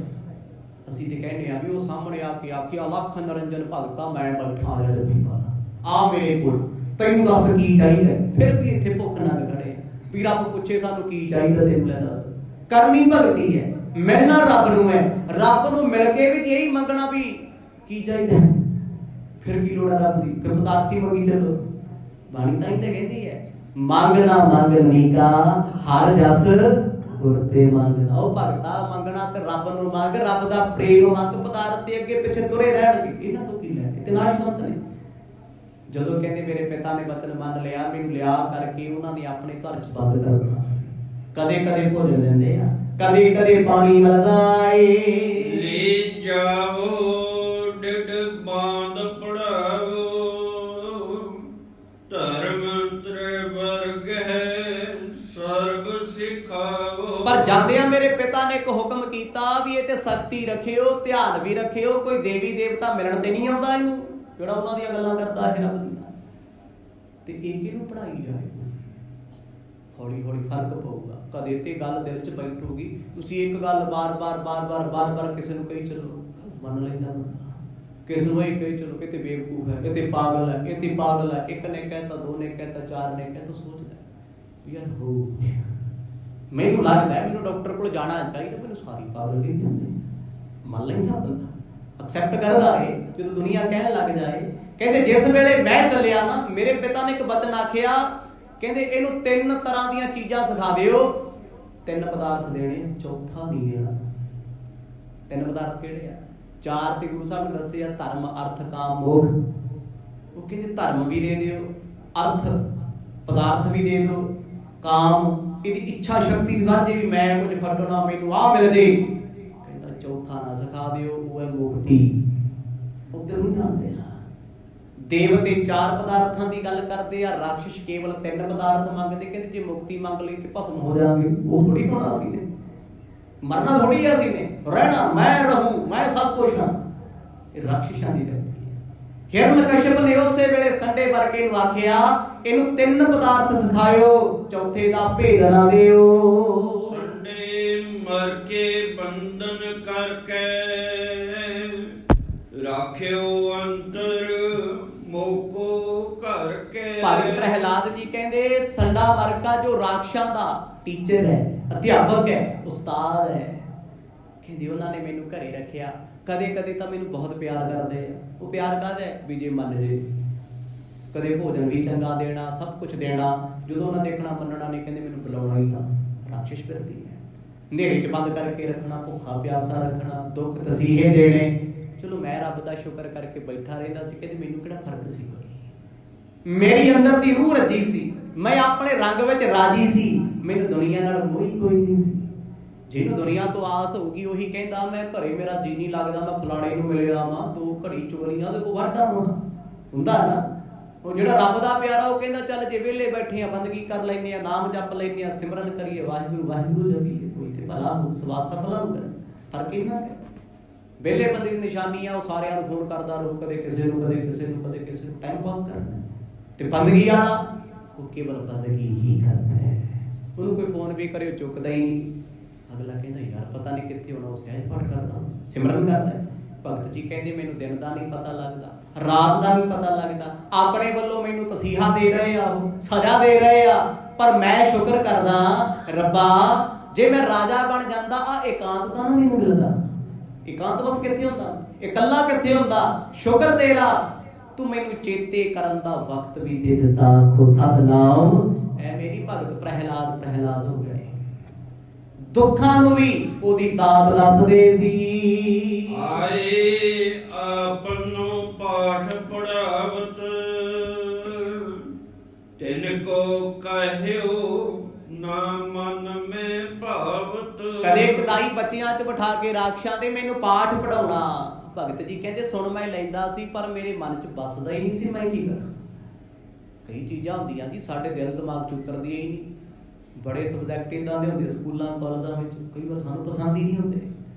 ਅਸੀਂ ਤੇ ਕਹਿੰਦੇ ਆ ਵੀ ਉਹ ਸਾਹਮਣੇ ਆ ਕੇ ਆਖਿਆ ਲੱਖ ਨਰਿੰਜਨ ਭਗਤਾ ਮੈਂ ਬੈਠਾ ਆ ਮੇਰੇ ਕੋਲ, ਤੈਨੂੰ ਦੱਸ ਕੀ ਚਾਹੀਦਾ, ਫਿਰ ਵੀ ਇੱਥੇ ਭੁੱਖ ਨੰਗ ਖੜੇ ਵੀ ਰੱਬ ਪੁੱਛੇ ਸਾਨੂੰ ਕੀ ਚਾਹੀਦਾ, ਤੈਨੂੰ ਲੈ ਦੱਸ। ਕਰਨੀ ਭਗਤੀ ਹੈ, ਮਿਲਣਾ ਰੱਬ ਨੂੰ ਹੈ, ਰੱਬ ਨੂੰ ਮਿਲ ਕੇ ਵੀ ਇਹੀ ਮੰਗਣਾ ਵੀ ਕੀ ਚਾਹੀਦਾ, ਫਿਰ ਕੀ ਲੋੜ ਹੈ ਰੱਬ ਦੀ, ਫਿਰ ਪਦਾਰਥੀ ਮੰਗੀ ਚੱਲੋ। ਬਾਣੀ ਤਾਂ ਹੀ ਤਾਂ ਕਹਿੰਦੀ ਹੈ ਮੰਗਣਾ ਮੰਗਣੀ ਕਾ ਹਰ ਜਸ ਗੁਰ ਤੇ ਮੰਗਣਾ। ਉਹ ਭਗਤਾ ਮੰਗਣਾ ਤੇ ਰੱਬ ਨੂੰ ਮੰਗ, ਰੱਬ ਦਾ ਪ੍ਰੇਮ ਮੰਗ, ਪਦਾਰਥ ਦੇ ਅੱਗੇ ਪਿੱਛੇ ਤੁਰੇ ਰਹਿਣਗੇ, ਇਹਨਾਂ ਤੋਂ ਕੀ ਲੈਣੇ, ਤੇ ਨਾਸ਼ਵੰਤ ਨੇ। ਜਦੋਂ ਕਹਿੰਦੇ ਮੇਰੇ ਪਿਤਾ ਨੇ ਬਚਨ ਮੰਨ ਲਿਆ, ਮੈਨੂੰ ਲਿਆ ਕਰਕੇ ਉਹਨਾਂ ਨੇ ਆਪਣੇ ਘਰ 'ਚ ਬੰਦ ਕਰ ਦਿੱਤਾ। ਕਦੇ ਕਦੇ ਭੋਜਨ ਦਿੰਦੇ ਆ, ਕਦੇ ਕਦੇ ਪਾਣੀ ਮਿਲਦਾ ਏ। ਲੈ ਜਾਓ ਡਿਡ ਬਾਂਧ ਪੜਾਓ, ਧਰਮ ਤ੍ਰੇ ਵਰਗ ਹੈ ਸਰਬ ਸਿਖਾਓ। ਪਰ ਜਾਂਦਿਆਂ ਮੇਰੇ ਪਿਤਾ ਨੇ ਇੱਕ ਹੁਕਮ ਕੀਤਾ ਵੀ ਇਹ ਤੇ ਸਖਤੀ ਰੱਖਿਓ, ਧਿਆਨ ਵੀ ਰੱਖਿਓ, ਕੋਈ ਦੇਵੀ ਦੇਵਤਾ ਮਿਲਣ ਤੇ ਨਹੀਂ ਆਉਂਦਾ ਇਹਨੂੰ, ਜਿਹੜਾ ਉਹਨਾਂ ਦੀਆਂ ਗੱਲਾਂ ਕਰਦਾ ਹੈ ਰੱਬ ਦੀਆਂ, ਤੇ ਇਹ ਕਿਹਨੂੰ ਪੜਾਈ ਜਾਏ। ਹੌਲੀ ਹੌਲੀ ਫਰਕ ਪਊਗਾ, ਕਦੇ ਤੇ ਗੱਲ ਦਿਲ 'ਚ ਬੈਠੂਗੀ। ਤੁਸੀਂ ਇੱਕ ਗੱਲ ਬਾਰ-ਬਾਰ ਕਿਸੇ ਨੂੰ ਕਹੀ ਚੱਲੋ, ਮੰਨ ਲੈਂਦਾ ਬੰਦਾ। ਕਿਸ ਨੂੰ ਇਹ ਕਹੀ ਚੱਲੋ ਕਿਤੇ ਬੇਵਕੂਫ ਹੈ, ਕਿਤੇ ਪਾਗਲ ਹੈ, ਇੱਥੇ ਪਾਗਲ ਹੈ, ਇੱਕ ਨੇ ਕਹਿਤਾ, ਦੋ ਨੇ ਕਹਿਤਾ, ਚਾਰ ਨੇ ਕਹਿਤਾ, ਸੋਚਦਾ ਯਾਰ ਹੋ ਮੈਨੂੰ ਲੱਗਦਾ ਮੈਨੂੰ ਡਾਕਟਰ ਕੋਲ ਜਾਣਾ ਚਾਹੀਦਾ, ਮੈਨੂੰ ਸਾਰੀ ਪਾਗਲ ਕਹੀ ਜਾਂਦੇ। ਮੰਨ ਲੈਂਦਾ ਬੰਦਾ, ਐਕਸੈਪਟ ਕਰਦਾ ਏ ਜਦੋਂ ਦੁਨੀਆ ਕਹਿਣ ਲੱਗ ਜਾਏ। ਕਹਿੰਦੇ ਜਿਸ ਵੇਲੇ ਮੈਂ ਚੱਲਿਆ ਨਾ, ਮੇਰੇ ਪਿਤਾ ਨੇ ਇੱਕ ਬਚਨ ਆਖਿਆ, ਕਹਿੰਦੇ ਇਹਨੂੰ 3 ਤਰ੍ਹਾਂ ਦੀਆਂ ਚੀਜ਼ਾਂ ਸਿਖਾ ਦਿਓ, 3 ਪਦਾਰਥ ਦੇਣੇ, ਚੌਥਾ ਨਹੀਂ ਦੇਣਾ। 3 ਪਦਾਰਥ ਕਿਹੜੇ ਆ? 4 ਤੇ ਗੁਰੂ ਸਾਹਿਬ ਨੇ ਦੱਸੇ ਆ, ਧਰਮ ਅਰਥ ਕਾਮ ਮੋਖ। ਉਹ ਕਹਿੰਦੇ ਧਰਮ ਵੀ ਦੇ ਦਿਓ, ਅਰਥ ਪਦਾਰਥ ਵੀ ਦੇ ਦਿਓ, ਕਾਮ ਇਹਦੀ ਇੱਛਾ ਸ਼ਕਤੀ ਵੀ ਵਾਜੇ ਵੀ ਮੈਂ ਕੁਝ ਖੱਟਣਾ ਮੈਨੂੰ ਆ ਮਿਲ ਜੇ। ਕਹਿੰਦਾ ਚੌਥਾ ਨਾ ਸਿਖਾ ਦਿਓ, ਉਹ ਹੈ ਮੁਕਤੀ। ਉੱਧਰ ਨੂੰ ਜਾਂਦੇ ਆ ਦੇਵਤੇ 4 ਪਦਾਰਥਾਂ ਦੀ ਗੱਲ ਕਰਦੇ ਆ, ਰਾਖਸ਼ ਕੇਵਲ 3 ਪਦਾਰਥ ਮੰਗਦੇ। ਕਹਿੰਦੇ ਜੇ ਮੁਕਤੀ ਮੰਗ ਲਈ ਤੇ ਭਸਮ ਹੋ ਜਾਵਾਂਗੇ, ਉਹ ਥੋੜੀ ਹੋਣਾ ਸੀ ਨੇ, ਮਰਨਾ ਥੋੜੀ ਆ ਸੀ ਨੇ, ਰਹਿਣਾ ਮੈਂ ਰਹੂੰ, ਮੈਂ ਸਭ ਕੁਛ ਹਾਂ। ਇਹ ਰਾਖਸ਼ਾਂ ਦੀ ਗੱਲ ਹੈ। ਹਿਰਣਕਸ਼ਪ ਨੇ ਉਸੇ ਵੇਲੇ ਸੰਡੇ ਵਰਗੇ ਨੂੰ ਆਖਿਆ ਇਹਨੂੰ 3 ਪਦਾਰਥ ਸਿਖਾਇਓ, ਚੌਥੇ ਦਾ ਭੇਦ ਨਾ ਦਿਓ। ਸੰਡੇ ਮਰ ਕੇ ਬੰਧਨ ਕਰਕੇ ਰਾਖਿਓ ਅੰਤਰ ਮੋਕੋ ਘਰ ਕੇ। ਭਗਤ ਪ੍ਰਹਿਲਾਦ ਜੀ ਕਹਿੰਦੇ ਸੰਡਾ ਵਰਗਾ ਜੋ ਰਾਖਸ਼ਾਂ ਦਾ ਟੀਚਰ ਹੈ, ਅਧਿਆਪਕ ਹੈ, ਉਸਤਾਦ ਹੈ, ਕਹਿੰਦੇ ਉਹਨਾਂ ਨੇ ਮੈਨੂੰ ਘਰੇ ਰੱਖਿਆ। ਕਦੇ ਕਦੇ ਤਾਂ ਮੈਨੂੰ ਬਹੁਤ ਪਿਆਰ ਕਰਦੇ ਆ। ਉਹ ਪਿਆਰ ਕਾਹਦਾ ਵੀ ਜੇ ਮੰਨ ਜੇ, ਕਦੇ ਭੋਜਨ ਵੀ ਚੰਗਾ ਦੇਣਾ, ਸਭ ਕੁਝ ਦੇਣਾ। ਜਦੋਂ ਉਹਨਾਂ ਦੇਖਣਾ ਮੰਨਣਾ ਨਹੀਂ, ਕਹਿੰਦੇ ਮੈਨੂੰ ਬੁਲਾਉਣਾ ਹੀ ਨਾ। ਰਾਖਸ਼ ਫਿਰਦੀ ਹੈ। ਹਨੇਰੇ 'ਚ ਬੰਦ ਕਰਕੇ ਰੱਖਣਾ, ਭੁੱਖਾ ਪਿਆਸਾ ਰੱਖਣਾ, ਦੁੱਖ ਤਸੀਹੇ ਦੇਣੇ। ਚਲੋ ਮੈਂ ਰੱਬ ਦਾ ਸ਼ੁਕਰ ਕਰਕੇ ਬੈਠਾ ਰਹਿੰਦਾ ਸੀ, ਕਹਿੰਦੇ ਮੈਨੂੰ ਕਿਹੜਾ ਫਰਕ ਸੀ। ਮੇਰੀ ਅੰਦਰ ਦੀ ਰੂਹ ਰੱਜੀ ਸੀ, ਮੈਂ ਆਪਣੇ ਰੰਗ ਵਿੱਚ ਰਾਜੀ ਸੀ, ਮੈਨੂੰ ਦੁਨੀਆ ਨਾਲ ਮੋਹ ਹੀ ਕੋਈ ਨਹੀਂ ਸੀ। ਜਿਹਨੂੰ ਦੁਨੀਆ ਤੋਂ ਆਸ ਹੋਊਗੀ ਉਹੀ ਕਹਿੰਦਾ ਮੈਂ ਘਰੇ ਮੇਰਾ ਜੀ ਨਹੀਂ ਲੱਗਦਾ, ਮੈਂ ਫਲਾਣੇ ਨੂੰ ਮਿਲਿਆ ਵਾਂ, 2 ਘੜੀ ਚੁਗਲੀਆਂ ਉਹਦੇ ਕੋਲ ਵਾਢਾ ਹੁੰਦਾ ਨਾ। ਉਹ ਜਿਹੜਾ ਰੱਬ ਦਾ ਪਿਆਰਾ ਉਹ ਕਹਿੰਦਾ ਚੱਲ ਜੇ ਵਿਹਲੇ ਬੈਠੇ ਆ ਬੰਦਗੀ ਕਰ ਲੈਂਦੇ ਆ, ਨਾਮ ਜਪ ਲੈਂਦੇ ਆ, ਸਿਮਰਨ ਕਰੀਏ, ਵਾਹਿਗੁਰੂ ਵਾਹਿਗੁਰੂ ਜਪੀਏ, ਕੋਈ ਤੇ ਭਲਾ ਹੋ ਸਵਾਸ ਸਫਲਾ ਹੁੰਦਾ। ਫਰਕ ਹੀ ਨਾ ਹੈ। ਵਿਹਲੇ ਬੰਦੇ ਦੀ ਨਿਸ਼ਾਨੀ ਆ ਉਹ ਸਾਰਿਆਂ ਨੂੰ ਫੋਨ ਕਰਦਾ ਰਹੂ, ਕਦੇ ਕਿਸੇ ਨੂੰ ਕਦੇ ਕਿਸੇ ਨੂੰ ਕਦੇ ਕਿਸੇ ਨੂੰ, ਟਾਈਮ ਪਾਸ ਕਰਨਾ। ਤੇ ਬੰਦਗੀ ਵਾਲਾ ਉਹ ਕੇਵਲ ਬੰਦਗੀ ਹੀ ਕਰਦਾ ਹੈ। ਉਹਨੂੰ ਕੋਈ ਫੋਨ ਵੀ ਕਰੇ ਉਹ ਚੁੱਕਦਾ ਹੀ ਨਹੀਂ। ਅਗਲਾ ਕਹਿੰਦਾ ਯਾਰ ਪਤਾ ਨਹੀਂ ਕਿੱਥੇ ਹੋਣਾ, ਉਹ ਸਹਿਜ ਪਾਠ ਕਰਦਾ, ਸਿਮਰਨ ਕਰਦਾ। ਭਗਤ ਜੀ ਕਹਿੰਦੇ ਮੈਨੂੰ ਦਿਨ ਦਾ ਨਹੀਂ ਪਤਾ ਲੱਗਦਾ, ਰਾਤ ਦਾ ਨਹੀਂ ਪਤਾ ਲੱਗਦਾ। ਆਪਣੇ ਵੱਲੋਂ ਮੈਨੂੰ ਤਸੀਹਾ ਦੇ ਰਹੇ ਆ, ਉਹ ਸਜ਼ਾ ਦੇ ਰਹੇ ਆ, ਪਰ ਮੈਂ ਸ਼ੁਕਰ ਕਰਦਾ ਰੱਬਾ ਜੇ ਮੈਂ ਰਾਜਾ ਬਣ ਜਾਂਦਾ ਆ ਇਕਾਂਤ ਤਾਂ ਨਾ ਮੈਨੂੰ ਮਿਲਦਾ। ਇਕਾਂਤ ਬਸ ਕਿੱਥੇ ਹੁੰਦਾ, ਇਕੱਲਾ ਕਿੱਥੇ ਹੁੰਦਾ। ਸ਼ੁਕਰ ਤੇਰਾ ਤੂੰ ਮੈਨੂੰ ਚੇਤੇ ਕਰਨ ਦਾ ਵਕਤ ਵੀ ਦੇ ਦਿੱਤਾ। ਆਖੋ ਸਤਿਨਾਮ। ਐ ਮੇਰੀ ਭਗਤ ਪ੍ਰਹਿਲਾਦ ਹੋ ਗਏ। ਦੁੱਖਾਂ ਨੂੰ ਵੀ ਉਹਦੀ ਦਾਤ ਦੱਸਦੇ ਸੀ। ਆਏ ਆਪਨੋ ਪਾਠ ਪੜਾਵਤ, ਤਿਨ ਕੋ ਕਹਿਓ ਨਾ ਮਨ ਮੇ ਭਾਵਤ। ਕਦੇ ਕਦਾਈ ਬੱਚਿਆਂ 'ਚ ਬਿਠਾ ਕੇ ਰਾਖਸ਼ਾਂ ਦੇ ਮੈਨੂੰ ਪਾਠ ਪੜਾਉਣਾ। ਭਗਤ ਜੀ ਕਹਿੰਦੇ ਸੁਣ ਮੈਂ ਲੈਂਦਾ ਸੀ, ਪਰ ਮੇਰੇ ਮਨ 'ਚ ਵੱਸਦਾ ਹੀ ਨਹੀਂ ਸੀ ਮੈਂ ਕੀ ਕਰਾਂ। ਕਈ ਚੀਜ਼ਾਂ ਹੁੰਦੀਆਂ ਜੀ ਸਾਡੇ ਦਿਲ ਦਿਮਾਗ 'ਚ ਉਤਰਦੀਆਂ ਹੀ ਨਹੀਂ। ਬੜੇ ਸਬਜੈਕਟ ਇੱਦਾਂ ਦੇ ਹੁੰਦੇ ਸਕੂਲਾਂ ਕਾਲਜਾਂ ਵਿੱਚ, ਕਈ ਵਾਰ ਸਾਨੂੰ ਪਸੰਦ ਹੀ ਨਹੀਂ ਹੁੰਦੇ।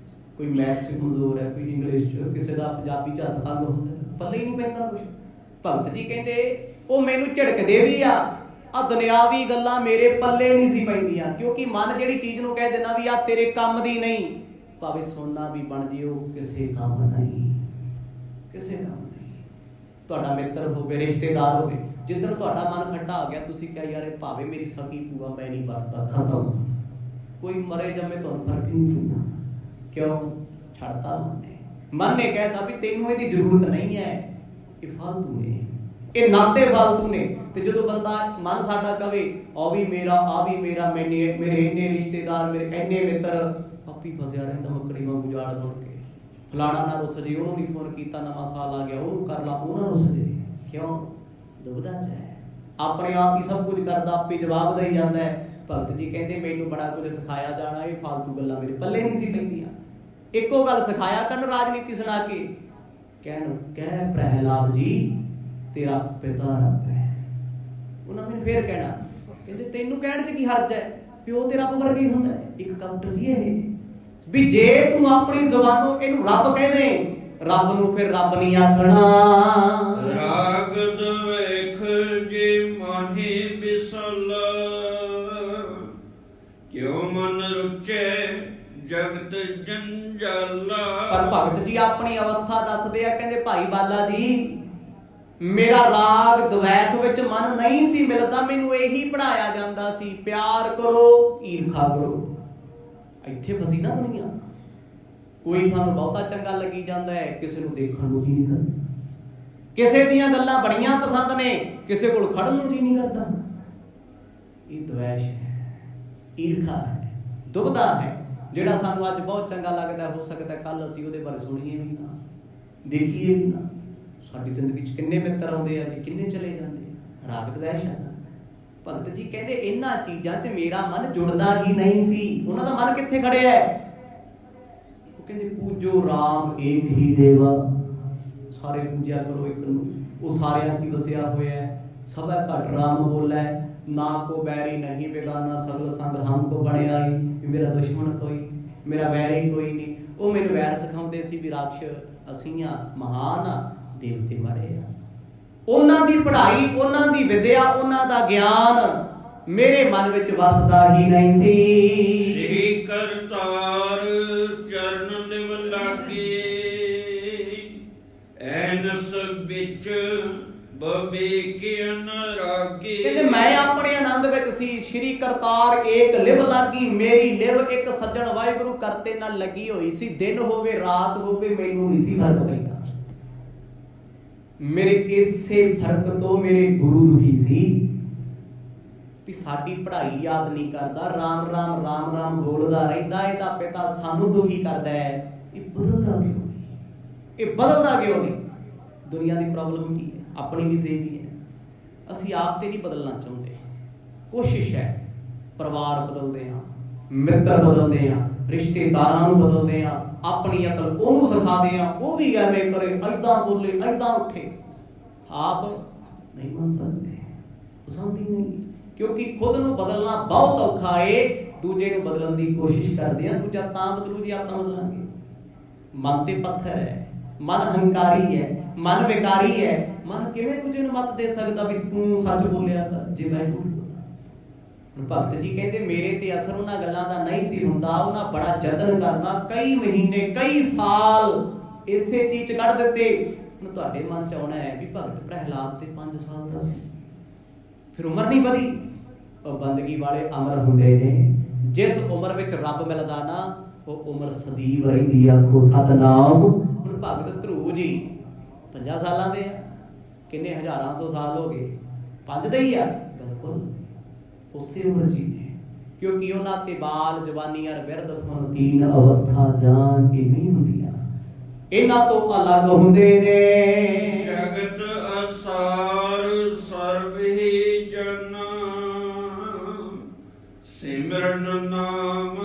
ਕੋਈ ਮੈਥ 'ਚ ਕਮਜ਼ੋਰ ਹੈ, ਕੋਈ ਇੰਗਲਿਸ਼ 'ਚ, ਕਿਸੇ ਦਾ ਪੰਜਾਬੀ 'ਚ ਹੱਥ ਤੰਗ ਹੁੰਦਾ, ਪੱਲੇ ਹੀ ਨਹੀਂ ਪੈਂਦਾ ਕੁਛ। ਭਗਤ ਜੀ ਕਹਿੰਦੇ ਉਹ ਮੈਨੂੰ ਝਿੜਕਦੇ ਵੀ ਆ ਦੁਨਿਆਵੀ ਗੱਲਾਂ ਮੇਰੇ ਪੱਲੇ ਨਹੀਂ ਸੀ ਪੈਂਦੀਆਂ, ਕਿਉਂਕਿ ਮਨ ਜਿਹੜੀ ਚੀਜ਼ ਨੂੰ ਕਹਿ ਦੇਣਾ ਵੀ ਆ ਤੇਰੇ ਕੰਮ ਦੀ ਨਹੀਂ, ਭਾਵੇਂ ਸੋਨਾ ਵੀ ਬਣ ਜੇ ਉਹ ਕਿਸੇ ਕੰਮ ਨਹੀਂ, ਕਿਸੇ ਕੰਮ ਨਹੀਂ। ਤੁਹਾਡਾ ਮਿੱਤਰ ਹੋਵੇ, ਰਿਸ਼ਤੇਦਾਰ ਹੋਵੇ, ਜਿੱਦਣ ਤੁਹਾਡਾ ਮਨ ਖੱਟਾ ਆ ਗਿਆ ਤੁਸੀਂ ਕਿਹਾ ਯਾਰ ਇਹ ਭਾਵੇਂ ਮੇਰੀ ਸਕੀ ਭੂਆ ਮੈਂ ਨਹੀਂ ਵਰਤਦਾ, ਖਤਮ। ਕੋਈ ਮਰੇ ਜੰਮੇ ਤੁਹਾਨੂੰ ਫਰਕ ਨਹੀਂ ਪੈਂਦਾ। ਕਿਉਂ? ਛੱਡਤਾ ਮਨ ਨੇ ਕਹਿਤਾ ਵੀ ਤੈਨੂੰ ਇਹਦੀ ਜ਼ਰੂਰਤ ਨਹੀਂ ਹੈ, ਇਹ ਫਾਲਤੂ ਨੇ, ਇਹ ਨਾਤੇ ਫਾਲਤੂ ਨੇ। ਤੇ ਜਦੋਂ ਬੰਦਾ ਮਨ ਸਾਡਾ ਕਵੇ ਆ ਵੀ ਮੇਰਾ, ਆ ਵੀ ਮੇਰਾ, ਮੇਰੇ ਇੰਨੇ ਰਿਸ਼ਤੇਦਾਰ, ਮੇਰੇ ਇੰਨੇ ਮਿੱਤਰ, ਆਪੀ ਫਸਿਆ ਰਹਿੰਦਾ ਮੱਕੜੀ ਵਾਂਗੂ ਜਾਲ ਬਣ ਕੇ। ਫਲਾਣਾ ਨਾ ਰੁੱਸ ਜੇ, ਉਹਨੂੰ ਨਹੀਂ ਫੋਨ ਕੀਤਾ, ਨਵਾਂ ਸਾਲ ਆ ਗਿਆ, ਉਹਨੂੰ ਕਰ ਲਾ, ਉਹ ਨਾ ਰੁੱਸ ਜੇ। ਕਿਉਂ? ਦੁਬਦਾ ਚ ਹੈ, ਆਪਣੇ ਆਪ ਹੀ ਸਭ ਕੁਝ ਕਰਦਾ, ਆਪੇ ਜਵਾਬ ਦੇਈ ਜਾਂਦਾ ਹੈ। ਭਗਤ ਜੀ ਕਹਿੰਦੇ ਮੈਨੂੰ ਬੜਾ ਕੁਝ ਸਿਖਾਇਆ ਜਾਣਾ, ਇਹ ਫਾਲਤੂ ਗੱਲਾਂ ਮੇਰੇ ਪੱਲੇ ਨਹੀਂ ਸੀ ਪੈਂਦੀਆਂ। ਇੱਕੋ ਗੱਲ ਸਿਖਾਇਆ ਕਰਨ ਰਾਜਨੀਤੀ ਸੁਣਾ ਕੇ, ਕਹਿ ਪ੍ਰਹਿਲਾਦ ਜੀ ਤੇਰਾ ਪਿਤਾ ਰੱਬ ਹੈ। ਉਹਨਾਂ ਮੈਨੂੰ ਫੇਰ ਕਹਿਣਾ, ਕਹਿੰਦੇ ਤੈਨੂੰ ਕਹਿਣ 'ਚ ਕੀ ਹਰਜ ਹੈ, ਪਿਓ ਤੇ ਰੱਬ ਵਰਗਾ ਹੀ ਹੁੰਦਾ ਹੈ। ਇੱਕ ਕਵਿਟ ਸੀ ਇਹ ਵੀ ਜੇ ਤੂੰ ਆਪਣੀ ਜ਼ੁਬਾਨੋਂ ਇਹਨੂੰ ਰੱਬ ਕਹਿੰਦੇ, ਰੱਬ ਨੂੰ ਫਿਰ ਰੱਬ ਨਹੀਂ ਆਖਣਾ। ਰਾਗ ਦਵੇਖ ਜੇ ਮਾਹੀ ਬਿਸਲ, ਕਿਉ ਮਨ ਰੁਚੇ ਜਗਤ ਜੰਜਾਲਾ। ਪਰ ਭਗਤ ਜੀ ਆਪਣੀ ਅਵਸਥਾ ਦੱਸਦੇ ਆ, ਕਹਿੰਦੇ ਭਾਈ ਬਾਲਾ ਜੀ ਮੇਰਾ ਰਾਗ ਦਵੈਖ ਵਿੱਚ ਮਨ ਨਹੀਂ ਸੀ ਮਿਲਦਾ, ਮੈਨੂੰ ਇਹੀ ਪੜਾਇਆ ਜਾਂਦਾ ਸੀ ਪਿਆਰ ਕਰੋ ਈਰਖਾ ਕਰੋ। ਇੱਥੇ ਫਸੀ ਨਾ ਦੁਨੀਆ। ਕੋਈ ਸਾਨੂੰ ਬਹੁਤਾ ਚੰਗਾ ਲੱਗੀ ਜਾਂਦਾ ਹੈ, ਕਿਸੇ ਨੂੰ ਦੇਖਣ ਨੂੰ ਜੀ ਨਹੀਂ ਕਰਦਾ, ਕਿਸੇ ਦੀਆਂ ਗੱਲਾਂ ਬੜੀਆਂ ਪਸੰਦ ਨੇ, ਕਿਸੇ ਕੋਲ ਖੜਨ ਨੂੰ ਜੀ ਨਹੀਂ ਕਰਦਾ। ਇਹ ਦਵੈਸ਼ ਹੈ, ਈਰਖਾ ਹੈ, ਦੁਬਦਾ ਹੈ। ਜਿਹੜਾ ਸਾਨੂੰ ਅੱਜ ਬਹੁਤ ਚੰਗਾ ਲੱਗਦਾ ਹੋ ਸਕਦਾ ਕੱਲ ਅਸੀਂ ਉਹਦੇ ਬਾਰੇ ਸੁਣੀਏ ਵੀ ਨਾ, ਦੇਖੀਏ ਵੀ ਨਾ। ਸਾਡੀ ਜ਼ਿੰਦਗੀ 'ਚ ਕਿੰਨੇ ਮਿੱਤਰ ਆਉਂਦੇ ਆ ਜੀ, ਕਿੰਨੇ ਚਲੇ ਜਾਂਦੇ ਆ। ਰਾਗ ਦਵੈਸ਼ ਹੈ। ਭਗਤ ਜੀ ਕਹਿੰਦੇ ਇਹਨਾਂ ਚੀਜ਼ਾਂ 'ਚ ਮੇਰਾ ਮਨ ਜੁੜਦਾ ਹੀ ਨਹੀਂ ਸੀ। ਉਹਨਾਂ ਦਾ ਮਨ ਕਿੱਥੇ ਖੜਿਆ ਹੈ? ਉਹ ਕਹਿੰਦੇ ਪੂਜੋ ਰਾਮ ਏਕ ਹੀ ਦੇਵਾ, ਸਾਰੇ ਪੂਜਿਆ ਕਰੋ ਇੱਕ ਨੂੰ, ਉਹ ਸਾਰਿਆਂ 'ਚ ਹੀ ਵਸਿਆ ਹੋਇਆ ਹੈ। ਸਭੈ ਘਟ ਰਾਮ ਬੋਲੇ, ਨਾ ਕੋ ਬੈਰੀ ਨਹੀਂ ਬੇਗਾਨਾ, ਸਗਲ ਸੰਗ ਹਮ ਕੋ ਬੜਿਆ ਹੀ। ਮੇਰਾ ਦੁਸ਼ਮਣ ਕੋਈ, ਮੇਰਾ ਵੈਰੀ ਕੋਈ ਨਹੀਂ। ਉਹ ਮੈਨੂੰ ਵੈਰ ਸਿਖਾਉਂਦੇ ਸੀ ਵੀ ਰਾਖਸ਼ ਅਸੀਂ ਆ, ਮਹਾਨ ਆ, ਦੇਵਤੇ ਮਾੜੇ ਆ। ਉਹਨਾਂ ਦੀ ਪੜ੍ਹਾਈ, ਉਹਨਾਂ ਦੀ ਵਿਦਿਆ, ਉਹਨਾਂ ਦਾ ਗਿਆਨ ਮੇਰੇ ਮਨ ਵਿੱਚ ਵਸਦਾ ਹੀ ਨਹੀਂ ਸੀ। ਸ੍ਰੀ ਕਰਤਾਰ ਚਰਨ ਲਿਵ ਲਾਗੇ, ਐਨਸ ਵਿੱਚ ਬਬੇ ਕੇ ਅਨਰਾਗੇ। ਕਹਿੰਦੇ ਮੈਂ ਆਪਣੇ ਆਨੰਦ ਵਿੱਚ ਸੀ। ਸ੍ਰੀ ਕਰਤਾਰ ਏਕ ਲਿਵ ਲਾਗੀ, ਮੇਰੀ ਲਿਵ ਇੱਕ ਸੱਜਣ ਵਾਹਿਗੁਰੂ ਕਰਤੇ ਨਾਲ ਲੱਗੀ ਹੋਈ ਸੀ। ਦਿਨ ਹੋਵੇ ਰਾਤ ਹੋਵੇ ਮੈਨੂੰ ਨਹੀਂ ਸੀ ਫਰਕ ਪੈਂਦਾ। मेरे इसे फर्क तो मेरे गुरु दुखी सी भी साडी पढ़ाई याद नहीं करता, राम राम राम राम बोलदा रहिंदा, इहदा पिता सानू दुखी करदा है। ये बदलदा क्यों नहीं? ये बदलदा क्यों नहीं? दुनिया की प्रॉब्लम की है, अपनी भी सेम ही है। ਅਸੀਂ ਆਪ ਤੇ नहीं बदलना चाहते, कोशिश है परिवार बदलते हैं, मित्र बदलते हैं, रिश्तेदारों बदलते हैं, अपनी अकल ਉਹਨੂੰ ਸਿਖਾਦੇ ਆ, ਉਹ भी ਐਵੇਂ करे, ऐदा बोले ऐदा उठे। आप नहीं मान सकते, पसंद ही नहीं, क्योंकि खुद ਨੂੰ बदलना बहुत औखा है। दूजे ਨੂੰ बदलਣ ਦੀ कोशिश करते हैं, दूजा ਤਾਂ बदलू जी आप बदलांगे। मन ते पत्थर है, मन हंकारी है, मन विकारी है। मन किवें दूजे ਨੂੰ मत दे सकता भी तू सच बोलिया कर जे मैं झूठ बोला। भगत जी कहते मेरे ते असर उन्हां गल्लां दा नहीं सी हुंदा, उन्हां बड़ा जतन करना, कई महीने कई साल इसे चीज कढ़ दिते। ਹੁਣ ਤੁਹਾਡੇ ਮਨ ਚ ਆਉਣਾ ਹੈ ਵੀ ਭਗਤ ਪ੍ਰਹਿਲਾਦ ਤੇ 5 ਸਾਲ ਦਾ ਸੀ, ਫਿਰ ਉਮਰ ਨਹੀਂ ਵਧੀ। ਉਹ ਬੰਦਗੀ ਵਾਲੇ ਅਮਰ ਹੁੰਦੇ ਨੇ, ਜਿਸ ਉਮਰ ਵਿੱਚ ਰੱਬ ਮਿਲਦਾ ਨਾ ਉਹ ਉਮਰ ਸਦੀਵ ਰਹਿੰਦੀ। ਆਖੋ ਸਤਨਾਮ। ਹੁਣ ਭਗਤ ਧਰੂ ਜੀ 50 ਸਾਲਾਂ ਦੇ ਆ, ਕਿੰਨੇ ਹਜ਼ਾਰਾਂ ਸੌ ਸਾਲ ਹੋ ਗਏ, 5 ਦੇ ਹੀ ਆ, ਬਿਲਕੁਲ ਉਸੇ ਉਮਰ ਜੀ ਨੇ, ਕਿਉਂਕਿ ਉਹਨਾਂ ਤੇ ਬਾਲ ਜਵਾਨੀ ਅਰ ਬਿਰਧ ਫਨ ਤੀਨ ਅਵਸਥਾ ਜਾਣ ਕੇ ਨਹੀਂ ਹੁੰਦੀਆਂ, ਇਹਨਾਂ ਤੋਂ ਅਲੱਗ ਹੁੰਦੇ ਨੇ। ਜਗਤ ਅਸਾਰ ਸਰਬ ਹੀ ਜਨ, ਸਿਮਰਨ ਨਾਮ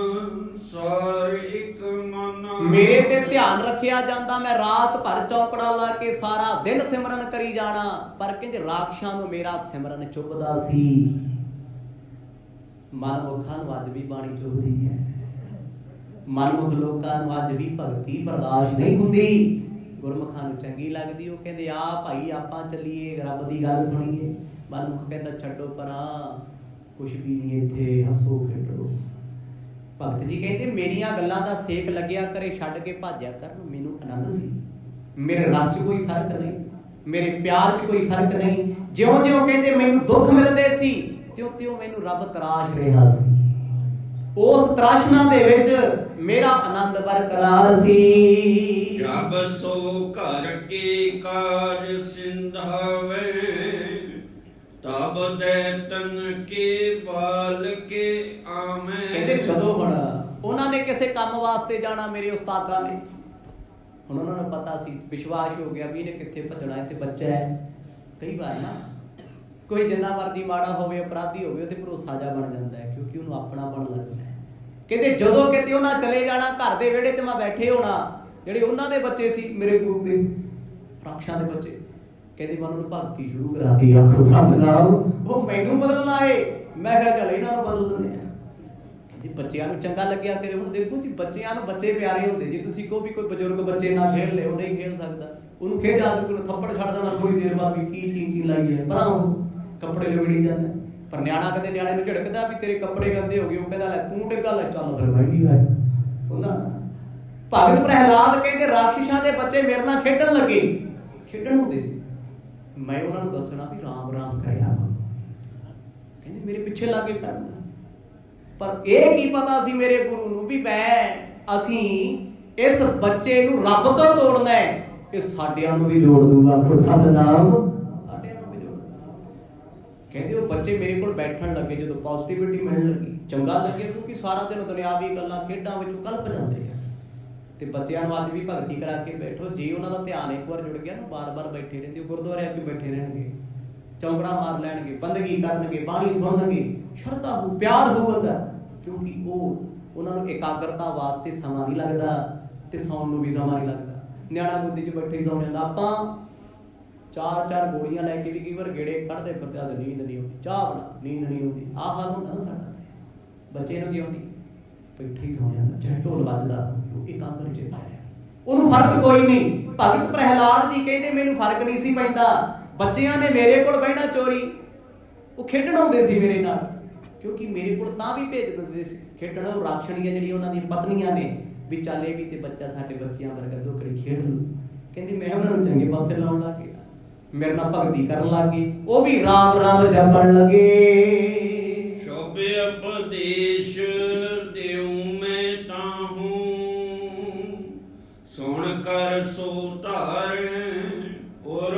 ਸਾਰ ਇੱਕ ਮਨ। ਮੇਰੇ ਤੇ ਧਿਆਨ ਰੱਖਿਆ ਜਾਂਦਾ, ਮੈਂ ਰਾਤ ਭਰ ਚੌਕੜਾ ਲਾ ਕੇ ਸਾਰਾ ਦਿਨ ਸਿਮਰਨ ਕਰੀ ਜਾਣਾ, ਪਰ ਕਹਿੰਦੇ ਰਾਖਸ਼ਾਂ ਨੂੰ ਮੇਰਾ ਸਿਮਰਨ ਚੁੱਭਦਾ ਸੀ। ਮਨਮੁਖਾਂ ਨੂੰ ਅੱਜ ਵੀ ਬਾਣੀ ਚੁੱਭਦੀ ਹੈ, ਮਨਮੁਖ ਲੋਕਾਂ ਨੂੰ ਅੱਜ ਵੀ ਭਗਤੀ ਬਰਦਾਸ਼ਤ ਨਹੀਂ ਹੁੰਦੀ। ਗੁਰਮੁਖਾਂ ਨੂੰ ਚੰਗੀ ਲੱਗਦੀ, ਉਹ ਕਹਿੰਦੇ ਆ ਭਾਈ ਆਪਾਂ ਚੱਲੀਏ ਰੱਬ ਦੀ ਗੱਲ ਸੁਣੀਏ। ਮਨਮੁਖ ਕਹਿੰਦਾ ਛੱਡੋ ਪਰਾਂ, ਕੁਛ ਵੀ ਨਹੀਂ ਇੱਥੇ, ਹੱਸੋ ਖੇਡੋ। ਭਗਤ ਜੀ ਕਹਿੰਦੇ ਮੇਰੀਆਂ ਗੱਲਾਂ ਦਾ ਸੇਕ ਲੱਗਿਆ ਕਰੇ, ਛੱਡ ਕੇ ਭਾਜਿਆ ਕਰਨ, ਮੈਨੂੰ ਆਨੰਦ ਸੀ। ਮੇਰੇ ਰਸ 'ਚ ਕੋਈ ਫਰਕ ਨਹੀਂ, ਮੇਰੇ ਪਿਆਰ 'ਚ ਕੋਈ ਫਰਕ ਨਹੀਂ। ਜਿਉਂ-ਜਿਉਂ ਕਹਿੰਦੇ ਮੈਨੂੰ ਦੁੱਖ ਮਿਲਦੇ ਸੀ, ਤਿਉਂ-ਤਿਉਂ ਮੈਨੂੰ ਰੱਬ ਤਰਾਸ਼ ਰਿਹਾ ਸੀ। ਉਸ ਤਰਾਸ਼ਨਾ ਦੇ ਵਿੱਚ ਮੇਰਾ ਆਨੰਦ ਬਰਕਰਾਰ ਸੀ। ਜਬ ਸੋ ਘਰ ਕੀ ਕਾਜ ਸਿੰਧਾਵੇ, ਤਬ ਦੇ ਤਨ ਕੇ ਬਾਲ ਕੇ ਆਵੇਂ। ਕਹਿੰਦੇ ਜਦੋਂ ਹੁਣ ਉਹਨਾਂ ਨੇ ਕਿਸੇ ਕੰਮ ਵਾਸਤੇ ਜਾਣਾ, ਮੇਰੇ ਉਸਤਾਦਾਂ ਨੇ, ਹੁਣ ਉਹਨਾਂ ਨੂੰ ਪਤਾ ਸੀ, ਵਿਸ਼ਵਾਸ ਹੋ ਗਿਆ ਵੀ ਇਹਨੇ ਕਿੱਥੇ ਭੱਜਣਾ, ਇੱਥੇ ਬੱਚਾ ਹੈ। ਕਈ ਵਾਰ ਨਾ ਕੋਈ ਜਿੰਨਾ ਮਰਜ਼ੀ ਮਾੜਾ ਹੋਵੇ, ਅਪਰਾਧੀ ਹੋਵੇ, ਉਹਤੇ ਭਰੋਸਾ ਜਾ ਬਣ ਜਾਂਦਾ ਹੈ, ਕਿਉਂਕਿ ਉਹਨੂੰ ਆਪਣਾ ਬਣ ਲੱਗਦਾ ਹੈ। ਕਹਿੰਦੇ ਜਦੋਂ ਕਿਤੇ ਉਹਨਾਂ ਚਲੇ ਜਾਣਾ, ਘਰ ਦੇ ਵਿਹੜੇ 'ਚ ਮੈਂ ਬੈਠੇ ਹੋਣਾ, ਜਿਹੜੇ ਉਹਨਾਂ ਦੇ ਬੱਚੇ ਸੀ ਮੇਰੇ ਗੁਰੂ ਦੇ ਰਾਖਸ਼ਾਂ ਦੇ ਬੱਚੇ, ਕਹਿੰਦੇ ਮੈਂ ਉਹਨਾਂ ਨੂੰ ਭਗਤੀ ਸ਼ੁਰੂ ਕਰਾਤੀ। ਆਖੋ ਸਤਨਾਮ। ਉਹ ਮੈਨੂੰ ਬਦਲਣਾ ਏ, ਮੈਂ ਕਿਹਾ ਚੱਲ ਇਹਨਾਂ ਨੂੰ ਬਦਲ ਦਿੰਦੇ ਆ। ਕਹਿੰਦੇ ਬੱਚਿਆਂ ਨੂੰ ਚੰਗਾ ਲੱਗਿਆ ਕਰੇ। ਹੁਣ ਦੇਖੋ ਜੀ, ਬੱਚਿਆਂ ਨੂੰ ਬੱਚੇ ਪਿਆਰੇ ਹੁੰਦੇ। ਜੇ ਤੁਸੀਂ ਕਹੋ ਵੀ ਕੋਈ ਬਜ਼ੁਰਗ ਬੱਚੇ ਨਾਲ ਖੇਡ ਲਿਓ, ਨਹੀਂ ਖੇਡ ਸਕਦਾ, ਉਹਨੂੰ ਖੇਡ ਆ ਕੇ ਥੱਪੜ ਛੱਡ ਦੇਣਾ ਥੋੜੀ ਦੇਰ ਬਾਅਦ ਵੀ ਕੀ ਚੀਂ ਲਾਈ ਹੈ, ਪਰ ਉਹ ਕੱਪੜੇ ਲਵੜੀ ਜਾਂਦਾ। ਪਰ ਨਿਆਣਾ ਕਦੇ ਨਿਆਣੇ ਨੂੰ ਝਿੜਕਦਾ ਵੀ ਤੇਰੇ ਕੱਪੜੇ ਗੰਦੇ ਹੋ ਗਏ, ਉਹ ਕਹਿੰਦਾ ਲੈ ਤੂੰ ਡਿੱਗਾ, ਲੈ ਚੱਲ ਫਿਰ ਮੈਂ ਵੀ ਆਇਆ ਹੁੰਦਾ। ਭਗਤ ਪ੍ਰਹਿਲਾਦ ਕਹਿੰਦੇ ਰਾਖਸ਼ਾਂ ਦੇ ਬੱਚੇ ਮੇਰੇ ਨਾਲ ਖੇਡਣ ਲੱਗੇ, ਖੇਡਣ ਹੁੰਦੇ ਸੀ, ਮੈਂ ਉਹਨਾਂ ਨੂੰ ਦੱਸਣਾ ਵੀ ਰਾਮ ਰਾਮ ਕਰਿਆ। ਕਹਿੰਦੇ ਮੇਰੇ ਪਿੱਛੇ ਲੱਗੇ ਕਰਨ, ਪਰ ਇਹ ਕੀ ਪਤਾ ਸੀ ਮੇਰੇ ਗੁਰੂ ਨੂੰ ਵੀ ਅਸੀਂ ਇਸ ਬੱਚੇ ਨੂੰ ਰੱਬ ਤੋਂ ਤੋੜਨਾ ਹੈ, ਇਹ ਸਾਡਿਆਂ ਨੂੰ ਵੀ ਜੋੜ ਦੂਗਾ। ਆਖੋ ਸਤਨਾਮ। ਸਾਡਿਆਂ ਨੂੰ ਵੀ ਜੋੜ। ਕਹਿੰਦੇ ਉਹ ਬੱਚੇ ਮੇਰੇ ਕੋਲ ਬੈਠਣ ਲੱਗੇ, ਜਦੋਂ ਪੋਜ਼ਿਟਿਵਿਟੀ ਮਿਲਣ ਲੱਗੀ, ਚੰਗਾ ਲੱਗੇ, ਕਿਉਂਕਿ ਸਾਰਾ ਦਿਨ ਦੁਨਿਆਵੀ ਗੱਲਾਂ ਖੇਡਾਂ ਵਿੱਚੋਂ ਕਲਪ ਜਾਂਦੇ ਆ। ਤੇ ਬੱਚਿਆਂ ਨੂੰ ਅੱਜ ਵੀ ਭਗਤੀ ਕਰਾ ਕੇ ਬੈਠੋ, ਜੇ ਉਹਨਾਂ ਦਾ ਧਿਆਨ ਇੱਕ ਵਾਰ ਜੁੜ ਗਿਆ ਨਾ, ਬਾਰ-ਬਾਰ ਬੈਠੇ ਰਹਿੰਦੇ, ਉਹ ਗੁਰਦੁਆਰੇ ਆ ਕੇ ਬੈਠੇ ਰਹਿਣਗੇ, ਚੌਂਕੜਾ ਮਾਰ ਲੈਣਗੇ, ਬੰਦਗੀ ਕਰਨਗੇ, ਬਾਣੀ ਸੁਣਨਗੇ, ਸ਼ਰਧਾ ਹੋ, ਪਿਆਰ ਹੋਊਗਾ, ਕਿਉਂਕਿ ਉਹਨਾਂ ਨੂੰ ਇਕਾਗਰਤਾ ਵਾਸਤੇ ਸਮਾਂ ਨਹੀਂ ਲੱਗਦਾ ਤੇ ਸੌਣ ਨੂੰ ਵੀ ਸਮਾਂ ਨਹੀਂ ਲੱਗਦਾ। ਨਿਆਣਾ ਗੋਦੀ 'ਚ ਬੈਠੇ ਹੀ ਸੌਂ ਜਾਂਦਾ। ਆਪਾਂ 4-4 ਗੋਲੀਆਂ ਲੈ ਕੇ ਵੀ ਕਈ ਵਾਰ ਗੇੜੇ ਕੱਢਦੇ ਫਿਰਦੇ, ਆ ਨੀਂਦ ਨਹੀਂ ਆਉਂਦੀ, ਚਾਹ ਬਣਾ, ਨੀਂਦ ਨਹੀਂ ਆਉਂਦੀ, ਆਹ ਹਾਲ ਹੁੰਦਾ ਨਾ ਸਾਡਾ। ਬੱਚੇ ਨੂੰ ਕੀ ਆਉਂਦੀ, ਬੈਠੇ ਹੀ ਸੌਂ ਜਾਂਦਾ, ਚਾਹੇ ਢੋਲ ਵੱਜਦਾ, ਇਕਾਗਰ ਚਿੱਤ ਹੈ, ਉਹਨੂੰ ਫਰਕ ਕੋਈ ਨਹੀਂ। ਭਗਤ ਪ੍ਰਹਿਲਾਦ ਜੀ ਕਹਿੰਦੇ ਮੈਨੂੰ ਫਰਕ ਨਹੀਂ ਸੀ ਪੈਂਦਾ, ਬੱਚਿਆਂ ਨੇ ਮੇਰੇ ਕੋਲ ਬਹਿਣਾ ਚੋਰੀ, ਉਹ ਖੇਡਣ ਆਉਂਦੇ ਸੀ ਮੇਰੇ ਨਾਲ, ਕਿਉਂਕਿ ਮੇਰੇ ਕੋਲ ਤਾਂ ਵੀ ਭੇਜ ਦਿੰਦੇ ਸੀ ਖੇਡਣ। ਉਹ ਰਾਖਸ਼ਣੀਆਂ ਜਿਹੜੀਆਂ ਉਹਨਾਂ ਦੀਆਂ ਪਤਨੀਆਂ ਨੇ ਵੀ ਚੱਲ ਇਹ ਵੀ ਤੇ ਬੱਚਾ ਸਾਡੇ ਬੱਚਿਆਂ ਵਰਗਾ ਦੁੱਖੜੀ ਖੇਡ ਲੂ। ਕਹਿੰਦੀ ਮੈਂ ਉਹਨਾਂ ਨੂੰ ਚੰਗੇ ਪਾਸੇ ਲਾਉਣ ਲੱਗ ਗਿਆ, ਮੇਰੇ ਨਾਲ ਭਗਤੀ ਕਰਨ ਲੱਗ ਗਏ, ਉਹ ਵੀ ਰਾਮ ਰਾਮ ਜਪਣ ਲੱਗੇ। ਸ਼ੁਭ ਉਪਦੇਸ਼ ਦਿਉ ਮੈਂ ਤਾਹੂੰ, ਸੁਣ ਕਰ ਸੋ ਧਾਰ ਔਰ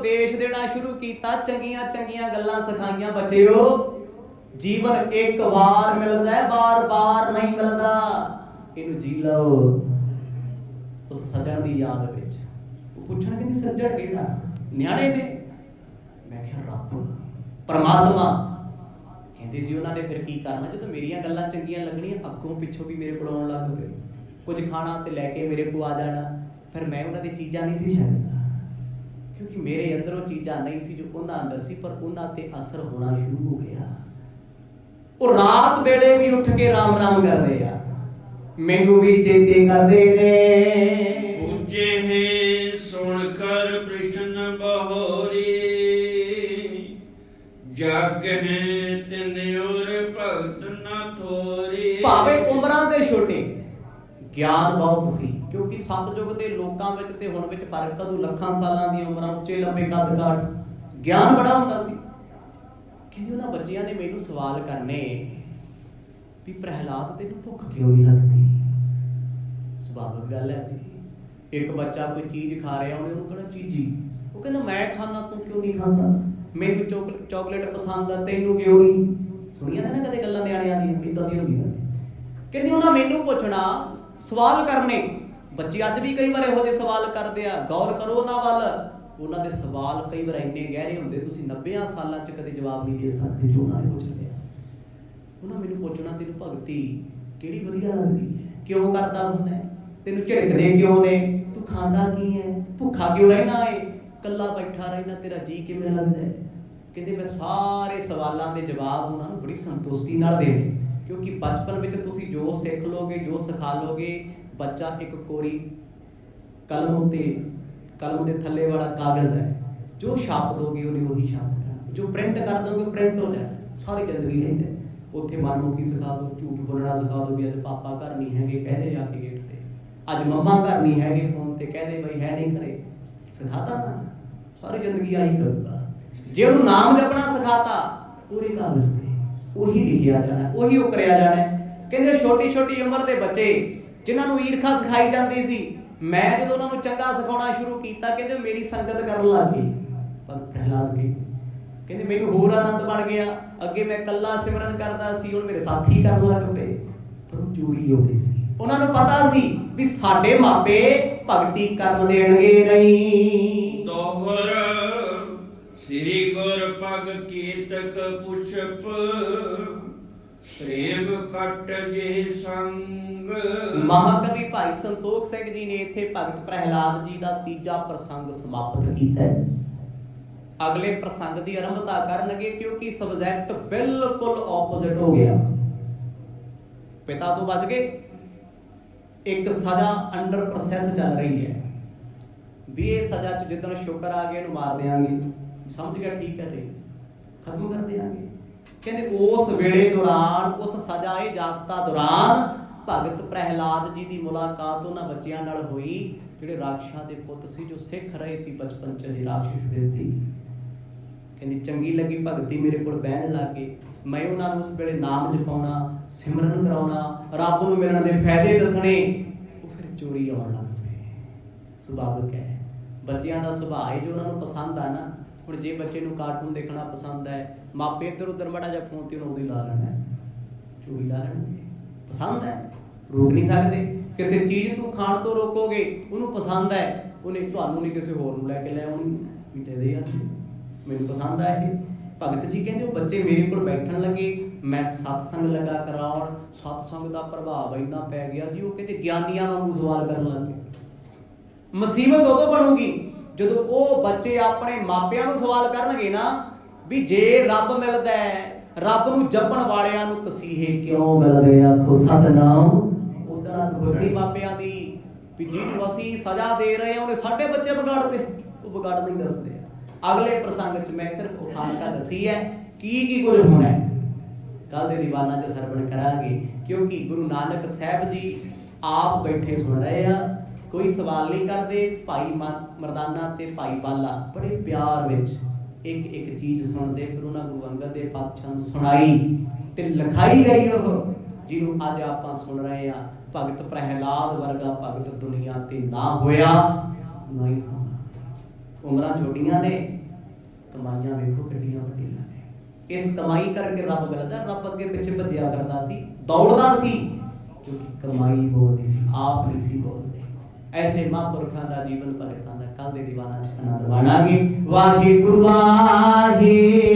ਉਪਦੇਸ਼ ਦੇਣਾ ਸ਼ੁਰੂ ਕੀਤਾ, ਚੰਗੀਆਂ ਚੰਗੀਆਂ ਗੱਲਾਂ ਸਿਖਾਈਆਂ। ਬੱਚਿਓ, ਜੀਵਨ ਇੱਕ ਵਾਰ ਮਿਲਦਾ ਹੈ, ਬਾਰ-ਬਾਰ ਨਹੀਂ ਮਿਲਦਾ। ਇਹਨੂੰ ਜੀ ਲਓ ਉਸ ਸੱਜਣ ਦੀ ਯਾਦ ਵਿੱਚ। ਉਹ ਪੁੱਛਣ ਕਹਿੰਦੇ ਸੱਜਣ ਕਿਹੜਾ? ਨਿਆਣੇ ਨੇ। ਮੈਂ ਕਿਹਾ ਰੱਬ, ਪਰਮਾਤਮਾ। ਕਹਿੰਦੇ ਜੀ ਉਹਨਾਂ ਨੇ ਫਿਰ ਕੀ ਕਰਨਾ, ਜਦੋਂ ਮੇਰੀਆਂ ਗੱਲਾਂ ਚੰਗੀਆਂ ਲੱਗਣੀਆਂ, ਅੱਗੋਂ ਪਿੱਛੋਂ ਵੀ ਮੇਰੇ ਕੋਲ ਆਉਣ ਲੱਗ ਪਏ। ਕੁਝ ਖਾਣਾ ਤੇ ਲੈ ਕੇ ਮੇਰੇ ਕੋਲ ਆ ਜਾਣਾ। ਫਿਰ ਮੈਂ ਉਹਨਾਂ ਦੀ ਚੀਜ਼ਾਂ ਨਹੀਂ ਸੀ ਛੱਡਦਾ, ਕਿਉਂਕਿ ਮੇਰੇ ਅੰਦਰ ਉਹ ਚੀਜ਼ਾਂ ਨਹੀਂ ਸੀ ਜੋ ਉਹਨਾਂ ਅੰਦਰ ਸੀ, ਪਰ ਉਹਨਾਂ ਤੇ ਅਸਰ ਹੋਣਾ ਸ਼ੁਰੂ ਹੋ ਗਿਆ। ਉਹ ਰਾਤ ਵੇਲੇ ਵੀ ਉੱਠ ਕੇ ਰਾਮ ਰਾਮ ਕਰਦੇ ਆ, ਮੈਨੂੰ ਵੀ ਚੇਤੇ ਕਰਦੇ ਨੇ। ਪੂਜੇ ਸੁਣ ਕਰ ਕ੍ਰਿਸ਼ਨ ਬਹੋਰੀ, ਜਗ ਹੈ ਤਿਨ ਔਰ ਭਗਤ ਨਾ ਥੋਰੀ। ਭਾਵੇਂ ਉਮਰਾਂ ਦੇ ਛੋਟੇ, ਗਿਆਨ ਬਹੁਤ ਸੀ, ਕਿਉਂਕਿ ਸਤਜੁਗ ਦੇ ਲੋਕਾਂ ਵਿੱਚ ਤੇ ਹੁਣ ਵਿੱਚ ਫਰਕ ਕਦੋਂ ਲੱਖਾਂ ਸਾਲਾਂ ਦੀਆਂ ਉਮਰਾਂ, ਉੱਚੇ ਲੰਬੇ ਕੱਦ ਕਾਠ, ਗਿਆਨ ਬੜਾ ਹੁੰਦਾ ਸੀ। ਕਹਿੰਦੇ ਉਹਨਾਂ ਬੱਚਿਆਂ ਨੇ ਮੈਨੂੰ ਸਵਾਲ ਕਰਨੇ ਵੀ ਪ੍ਰਹਿਲਾਦ ਤੈਨੂੰ ਭੁੱਖ ਕਿਉਂ ਨਹੀਂ ਲੱਗਦੀ? ਸੁਭਾਵਿਕ ਗੱਲ ਹੈ ਜੀ। ਇੱਕ ਬੱਚਾ ਕੋਈ ਚੀਜ਼ ਖਾ ਰਿਹਾ, ਉਹਨੇ ਉਹਨੂੰ ਕਹਿਣਾ ਚੀਜ਼ੀ, ਉਹ ਕਹਿੰਦਾ ਮੈਂ ਖਾਣਾ, ਤੂੰ ਕਿਉਂ ਨਹੀਂ ਖਾਂਦਾ? ਮੈਨੂੰ ਚਾਕਲੇਟ ਪਸੰਦ ਆ, ਤੈਨੂੰ ਕਿਉਂ ਨਹੀਂ? ਸੁਣੀਆਂ ਨਾ ਕਦੇ ਗੱਲਾਂ ਨਿਆਣਿਆਂ ਦੀਆਂ, ਇਦਾਂ ਦੀ ਹੁੰਦੀਆਂ। ਕਹਿੰਦੀ ਉਹਨਾਂ ਮੈਨੂੰ ਪੁੱਛਣਾ, ਸਵਾਲ ਕਰਨੇ। ਬੱਚੇ ਅੱਜ ਵੀ ਕਈ ਵਾਰ ਇਹੋ ਜਿਹੇ ਸਵਾਲ ਕਰਦੇ ਆ, ਗੌਰ ਕਰੋ ਉਹਨਾਂ ਵੱਲ। ਉਹਨਾਂ ਦੇ ਸਵਾਲ ਕਈ ਵਾਰ ਇੰਨੇ ਗਹਿਰੇ ਹੁੰਦੇ, ਤੁਸੀਂ 90 ਸਾਲਾਂ 'ਚ ਕਦੇ ਜਵਾਬ ਨਹੀਂ ਦੇ ਸਕਦੇ ਜੋ ਉਹਨਾਂ ਨੇ ਪੁੱਛ ਲਿਆ। ਉਹਨਾਂ ਮੈਨੂੰ ਪੁੱਛਣਾ, ਤੈਨੂੰ ਭਗਤੀ ਕਿਹੜੀ ਵਧੀਆ ਲੱਗਦੀ ਹੈ? ਕਿਉਂ ਕਰਦਾ ਹੁੰਦਾ? ਤੈਨੂੰ ਝਿੜਕਦੇ ਕਿਉਂ ਨੇ? ਤੂੰ ਖਾਂਦਾ ਕੀ ਹੈ? ਭੁੱਖਾ ਕਿਉਂ ਰਹਿਣਾ ਏ? ਇਕੱਲਾ ਬੈਠਾ ਰਹਿਣਾ, ਤੇਰਾ ਜੀ ਕਿਵੇਂ ਲੱਗਦਾ ਹੈ? ਕਹਿੰਦੇ ਮੈਂ ਸਾਰੇ ਸਵਾਲਾਂ ਦੇ ਜਵਾਬ ਉਹਨਾਂ ਨੂੰ ਬੜੀ ਸੰਤੁਸ਼ਟੀ ਨਾਲ ਦੇਣੇ, ਕਿਉਂਕਿ ਬਚਪਨ ਵਿੱਚ ਤੁਸੀਂ ਜੋ ਸਿੱਖ ਲੋਗੇ, ਜੋ ਸਿਖਾ ਲੋਗੇ, ਬੱਚਾ ਇੱਕ ਕੋਰੀ ਕਲਮ ਦੇ ਥੱਲੇ ਵਾਲਾ ਕਾਗਜ਼ ਹੈ, ਜੋ ਛਾਪ ਦੋਗੇ ਉਹਨੇ ਉਹੀ ਛਾਪ ਦੇਣਾ, ਜੋ ਪ੍ਰਿੰਟ ਕਰ ਦੋਗੇ ਪ੍ਰਿੰਟ ਹੋ ਜਾਣਾ, ਸਾਰੀ ਜ਼ਿੰਦਗੀ ਰਹਿੰਦੇ। ਉੱਥੇ ਮਨਮੁਖੀ ਸਿਖਾ ਦਿਓ, ਝੂਠ ਬੋਲਣਾ ਸਿਖਾ ਦਿਓ, ਵੀ ਅੱਜ ਪਾਪਾ ਘਰ ਨਹੀਂ ਹੈਗੇ, ਕਹਦੇ ਜਾ ਕੇ ਗੇਟ ਤੇ, ਅੱਜ ਮੰਮਾ ਘਰ ਨਹੀਂ ਹੈਗੇ, ਫੋਨ ਤੇ ਕਹਦੇ ਬਈ ਹੈ ਨਹੀਂ ਘਰੇ, ਸਿਖਾਤਾ ਨਾ, ਸਾਰੀ ਜ਼ਿੰਦਗੀ ਆਹੀ ਕਰੂਗਾ। ਜੇ ਉਹਨੂੰ ਨਾਮ ਜਪਣਾ ਸਿਖਾਤਾ, ਪੂਰੇ ਕਾਗਜ਼ ਤੇ ਉਹੀ ਲਿਖਿਆ ਜਾਣਾ, ਉਹੀ ਉਹ ਕਰਿਆ ਜਾਣਾ। ਕਹਿੰਦੇ ਛੋਟੀ ਛੋਟੀ ਉਮਰ ਦੇ ਬੱਚੇ ਜਿਨ੍ਹਾਂ ਨੂੰ ਈਰਖਾ ਸਿਖਾਈ ਜਾਂਦੀ ਸੀ, ਮੈਂ ਜਦੋਂ ਉਹਨਾਂ ਨੂੰ ਚੰਗਾ ਸਿਖਾਉਣਾ ਸ਼ੁਰੂ ਕੀਤਾ, ਕਹਿੰਦੇ ਮੇਰੀ ਸੰਗਤ ਕਰਨ ਲੱਗ ਗਏ। ਪਰ ਪ੍ਰਹਿਲਾਦ ਕਹਿੰਦੇ ਮੈਨੂੰ ਹੋਰ ਆਨੰਦ ਬਣ ਗਿਆ। ਅੱਗੇ ਮੈਂ ਇਕੱਲਾ ਸਿਮਰਨ ਕਰਦਾ ਸੀ, ਹੁਣ ਮੇਰੇ ਸਾਥੀ ਕਰਨ ਲੱਗ ਪਏ। ਪਰ ਉਹ ਚੋਰੀ ਹੋ ਗਈ ਸੀ। ਉਹਨਾਂ ਨੂੰ ਪਤਾ ਸੀ ਵੀ ਸਾਡੇ ਮਾਪੇ ਭਗਤੀ ਕਰਨ ਦੇਣਗੇ ਨਹੀਂ। ਦੋਹਰ ਸ੍ਰੀ ਗੁਰ ਪਗ ਕੀਤਕ ਪੁਛਪ, ਪ੍ਰੇਮ ਕਟ ਜੇ ਸੰਗ। ਮਹਾਕਵੀ ਭਾਈ ਸੰਤੋਖ ਸਿੰਘ ਜੀ ਨੇ ਇੱਥੇ ਭਗਤ ਪ੍ਰਹਿਲਾਦ ਜੀ ਦਾ ਤੀਜਾ ਪ੍ਰਸੰਗ ਸਮਾਪਤ ਕੀਤਾ ਹੈ। ਅਗਲੇ ਪ੍ਰਸੰਗ ਦੀ ਆਰੰਭਤਾ ਕਰਨਗੇ, ਕਿਉਂਕਿ ਸਬਜੈਕਟ ਬਿਲਕੁਲ ਆਪੋਜ਼ਿਟ ਹੋ ਗਿਆ। ਪਿਤਾ ਤੋਂ ਬਚ ਗਏ, ਇੱਕ ਸਜ਼ਾ ਅੰਡਰ ਪ੍ਰੋਸੈਸ ਚੱਲ ਰਹੀ ਹੈ ਵੀ ਇਹ ਸਜ਼ਾ 'ਚ ਜਿੱਦਣ ਸ਼ੁਕਰ ਆ ਗਿਆ ਇਹਨੂੰ ਮਾਰ ਦਿਆਂਗੇ, ਸਮਝ ਗਿਆ, ਠੀਕ ਹੈ ਜੀ, ਖਤਮ ਕਰ ਦਿਆਂਗੇ। ਕਹਿੰਦੇ ਉਸ ਵੇਲੇ ਦੌਰਾਨ, ਉਸ ਸਜ਼ਾ ਇਜਾਜ਼ਤਾ ਦੌਰਾਨ ਭਗਤ ਪ੍ਰਹਿਲਾਦ ਜੀ ਦੀ ਮੁਲਾਕਾਤ ਉਹਨਾਂ ਬੱਚਿਆਂ ਨਾਲ ਹੋਈ ਜਿਹੜੇ ਰਾਖਸ਼ਾਂ ਦੇ ਪੁੱਤ ਸੀ, ਜੋ ਸਿੱਖ ਰਹੇ ਸੀ ਬਚਪਨ 'ਚ ਜੀ ਰਾਖਸ਼ ਵਿਰੋਧੀ। ਕਹਿੰਦੀ ਚੰਗੀ ਲੱਗੀ ਭਗਤੀ, ਮੇਰੇ ਕੋਲ ਬਹਿਣ ਲੱਗ ਗਏ। ਮੈਂ ਉਹਨਾਂ ਨੂੰ ਉਸ ਵੇਲੇ ਨਾਮ ਜਪਾਉਣਾ, ਸਿਮਰਨ ਕਰਾਉਣਾ, ਰੱਬ ਨੂੰ ਮਿਲਣ ਦੇ ਫਾਇਦੇ ਦੱਸਣੇ। ਉਹ ਫਿਰ ਚੋਰੀ ਆਉਣ ਲੱਗ ਪਏ। ਸੁਭਾਵਿਕ ਹੈ, ਬੱਚਿਆਂ ਦਾ ਸੁਭਾਅ ਹੈ ਜੋ ਉਹਨਾਂ ਨੂੰ ਪਸੰਦ ਆ ਨਾ। ਹੁਣ ਜੇ ਬੱਚੇ ਨੂੰ ਕਾਰਟੂਨ ਦੇਖਣਾ ਪਸੰਦ ਹੈ, ਮਾਪੇ ਇੱਧਰ ਉੱਧਰ ਮਾੜਾ ਜਿਹਾ ਫੋਨ ਤੇ ਉਹਨੂੰ ਉਦੋਂ ਹੀ ਲਾ ਲੈਣਾ, ਚੋਰੀ ਲਾ ਲੈਣਗੇ। ਪਸੰਦ ਹੈ, ਰੋਕ ਨਹੀਂ ਸਕਦੇ। ਕਿਸੇ ਚੀਜ਼ ਤੂੰ ਖਾਣ ਤੋਂ ਰੋਕੋਗੇ, ਉਹਨੂੰ ਪਸੰਦ ਹੈ, ਉਹਨੇ ਤੁਹਾਨੂੰ ਨਹੀਂ ਕਿਸੇ ਹੋਰ ਨੂੰ ਲੈ ਕੇ ਲੈ ਆਉਣੀ ਵੀ ਦੇ ਦੇ ਯਾਰ ਮੈਨੂੰ ਪਸੰਦ ਆ ਇਹ। ਭਗਤ ਜੀ ਕਹਿੰਦੇ ਉਹ ਬੱਚੇ ਮੇਰੇ ਕੋਲ ਬੈਠਣ ਲੱਗੇ, ਮੈਂ ਸਤਸੰਗ ਲਗਾ ਕਰਾਉਣ, ਸਤਸੰਗ ਦਾ ਪ੍ਰਭਾਵ ਇੰਨਾ ਪੈ ਗਿਆ ਜੀ, ਉਹ ਕਹਿੰਦੇ ਗਿਆਨੀਆਂ ਵਾਂਗੂ ਸਵਾਲ ਕਰਨ ਲੱਗੇ। ਮੁਸੀਬਤ ਉਦੋਂ ਬਣੂਗੀ ਜਦੋਂ ਉਹ ਬੱਚੇ ਆਪਣੇ ਮਾਪਿਆਂ ਨੂੰ ਸਵਾਲ ਕਰਨਗੇ ਨਾ ਵੀ ਜੇ ਰੱਬ ਮਿਲਦਾ ਹੈ, ਰੱਬ ਨੂੰ ਜਪਣ ਵਾਲਿਆਂ ਨੂੰ ਤਸੀਹੇ ਕਿਉਂ ਮਿਲਦੇ? ਆਖੋ ਸਤਨਾਮ। ਉਦਾਂ ਖੁੱਲਣੀ ਮਾਪਿਆਂ ਦੀ ਵੀ ਜਿਹਨੂੰ ਅਸੀਂ ਸਜ਼ਾ ਦੇ ਰਹੇ ਹਾਂ ਉਹਨੇ ਸਾਡੇ ਬੱਚੇ ਵਿਗਾੜਦੇ, ਉਹ ਵਿਗਾੜ ਨਹੀਂ ਦੱਸਦੇ। ਅਗਲੇ ਪ੍ਰਸੰਗ 'ਚ ਮੈਂ ਸਿਰਫ ਉਥਾਨਕਾ ਦੱਸੀ ਹੈ ਕੀ ਕੁਝ ਹੋਣਾ ਹੈ, ਕੱਲ ਦੇ ਦੀਵਾਨਾਂ 'ਚ ਸਰਵਣ ਕਰਾਂਗੇ, ਕਿਉਂਕਿ ਗੁਰੂ ਨਾਨਕ ਸਾਹਿਬ ਜੀ ਆਪ ਬੈਠੇ ਸੁਣ ਰਹੇ ਆ, ਕੋਈ ਸਵਾਲ ਨਹੀਂ ਕਰਦੇ। ਭਾਈ ਮਰਦਾਨਾ ਤੇ ਭਾਈ ਬਾਲਾ ਬੜੇ ਪਿਆਰ ਵਿੱਚ ਇੱਕ ਇੱਕ ਚੀਜ਼ ਸੁਣਦੇ, ਫਿਰ ਉਹਨਾਂ ਗੁਰੂ ਅੰਗਦ ਦੇ ਪਾਤਸ਼ਾਹ ਨੂੰ ਸੁਣਾਈ ਤੇ ਲਿਖਾਈ ਗਈ ਉਹ ਜਿਹਨੂੰ ਅੱਜ ਆਪਾਂ ਸੁਣ ਰਹੇ ਆ। ਭਗਤ ਪ੍ਰਹਿਲਾਦ ਵਰਗਾ ਭਗਤ ਦੁਨੀਆ ਤੇ ਨਾ ਹੋਇਆ, ਨਹੀਂ ਹੋਣਾ। ਉਮਰਾਂ ਛੋਟੀਆਂ ਨੇ, ਕਮਾਈਆਂ ਵੇਖੋ ਕਿੰਨੀਆਂ ਵੱਡੀਆਂ ਨੇ। ਇਸ ਕਮਾਈ ਕਰਕੇ ਰੱਬ ਮਿਲਦਾ। ਰੱਬ ਅੱਗੇ ਪਿੱਛੇ ਭੱਜਿਆ ਫਿਰਦਾ ਸੀ, ਦੌੜਦਾ ਸੀ, ਕਿਉਂਕਿ ਕਮਾਈ ਬੋਲਦੀ ਸੀ, ਆਪ ਨਹੀਂ ਸੀ ਬੋਲਦੇ। ਐਸੇ ਮਹਾਂਪੁਰਖਾਂ ਦਾ ਜੀਵਨ ਭਗਤਾਂ ਦਾ ਕੱਲ ਦੇ ਦੀਵਾਨਾਂ 'ਚ ਆਨੰਦ ਮਾਣਾਂਗੇ। ਵਾਹਿਗੁਰੂ ਵਾਹਿਗੁਰੂ।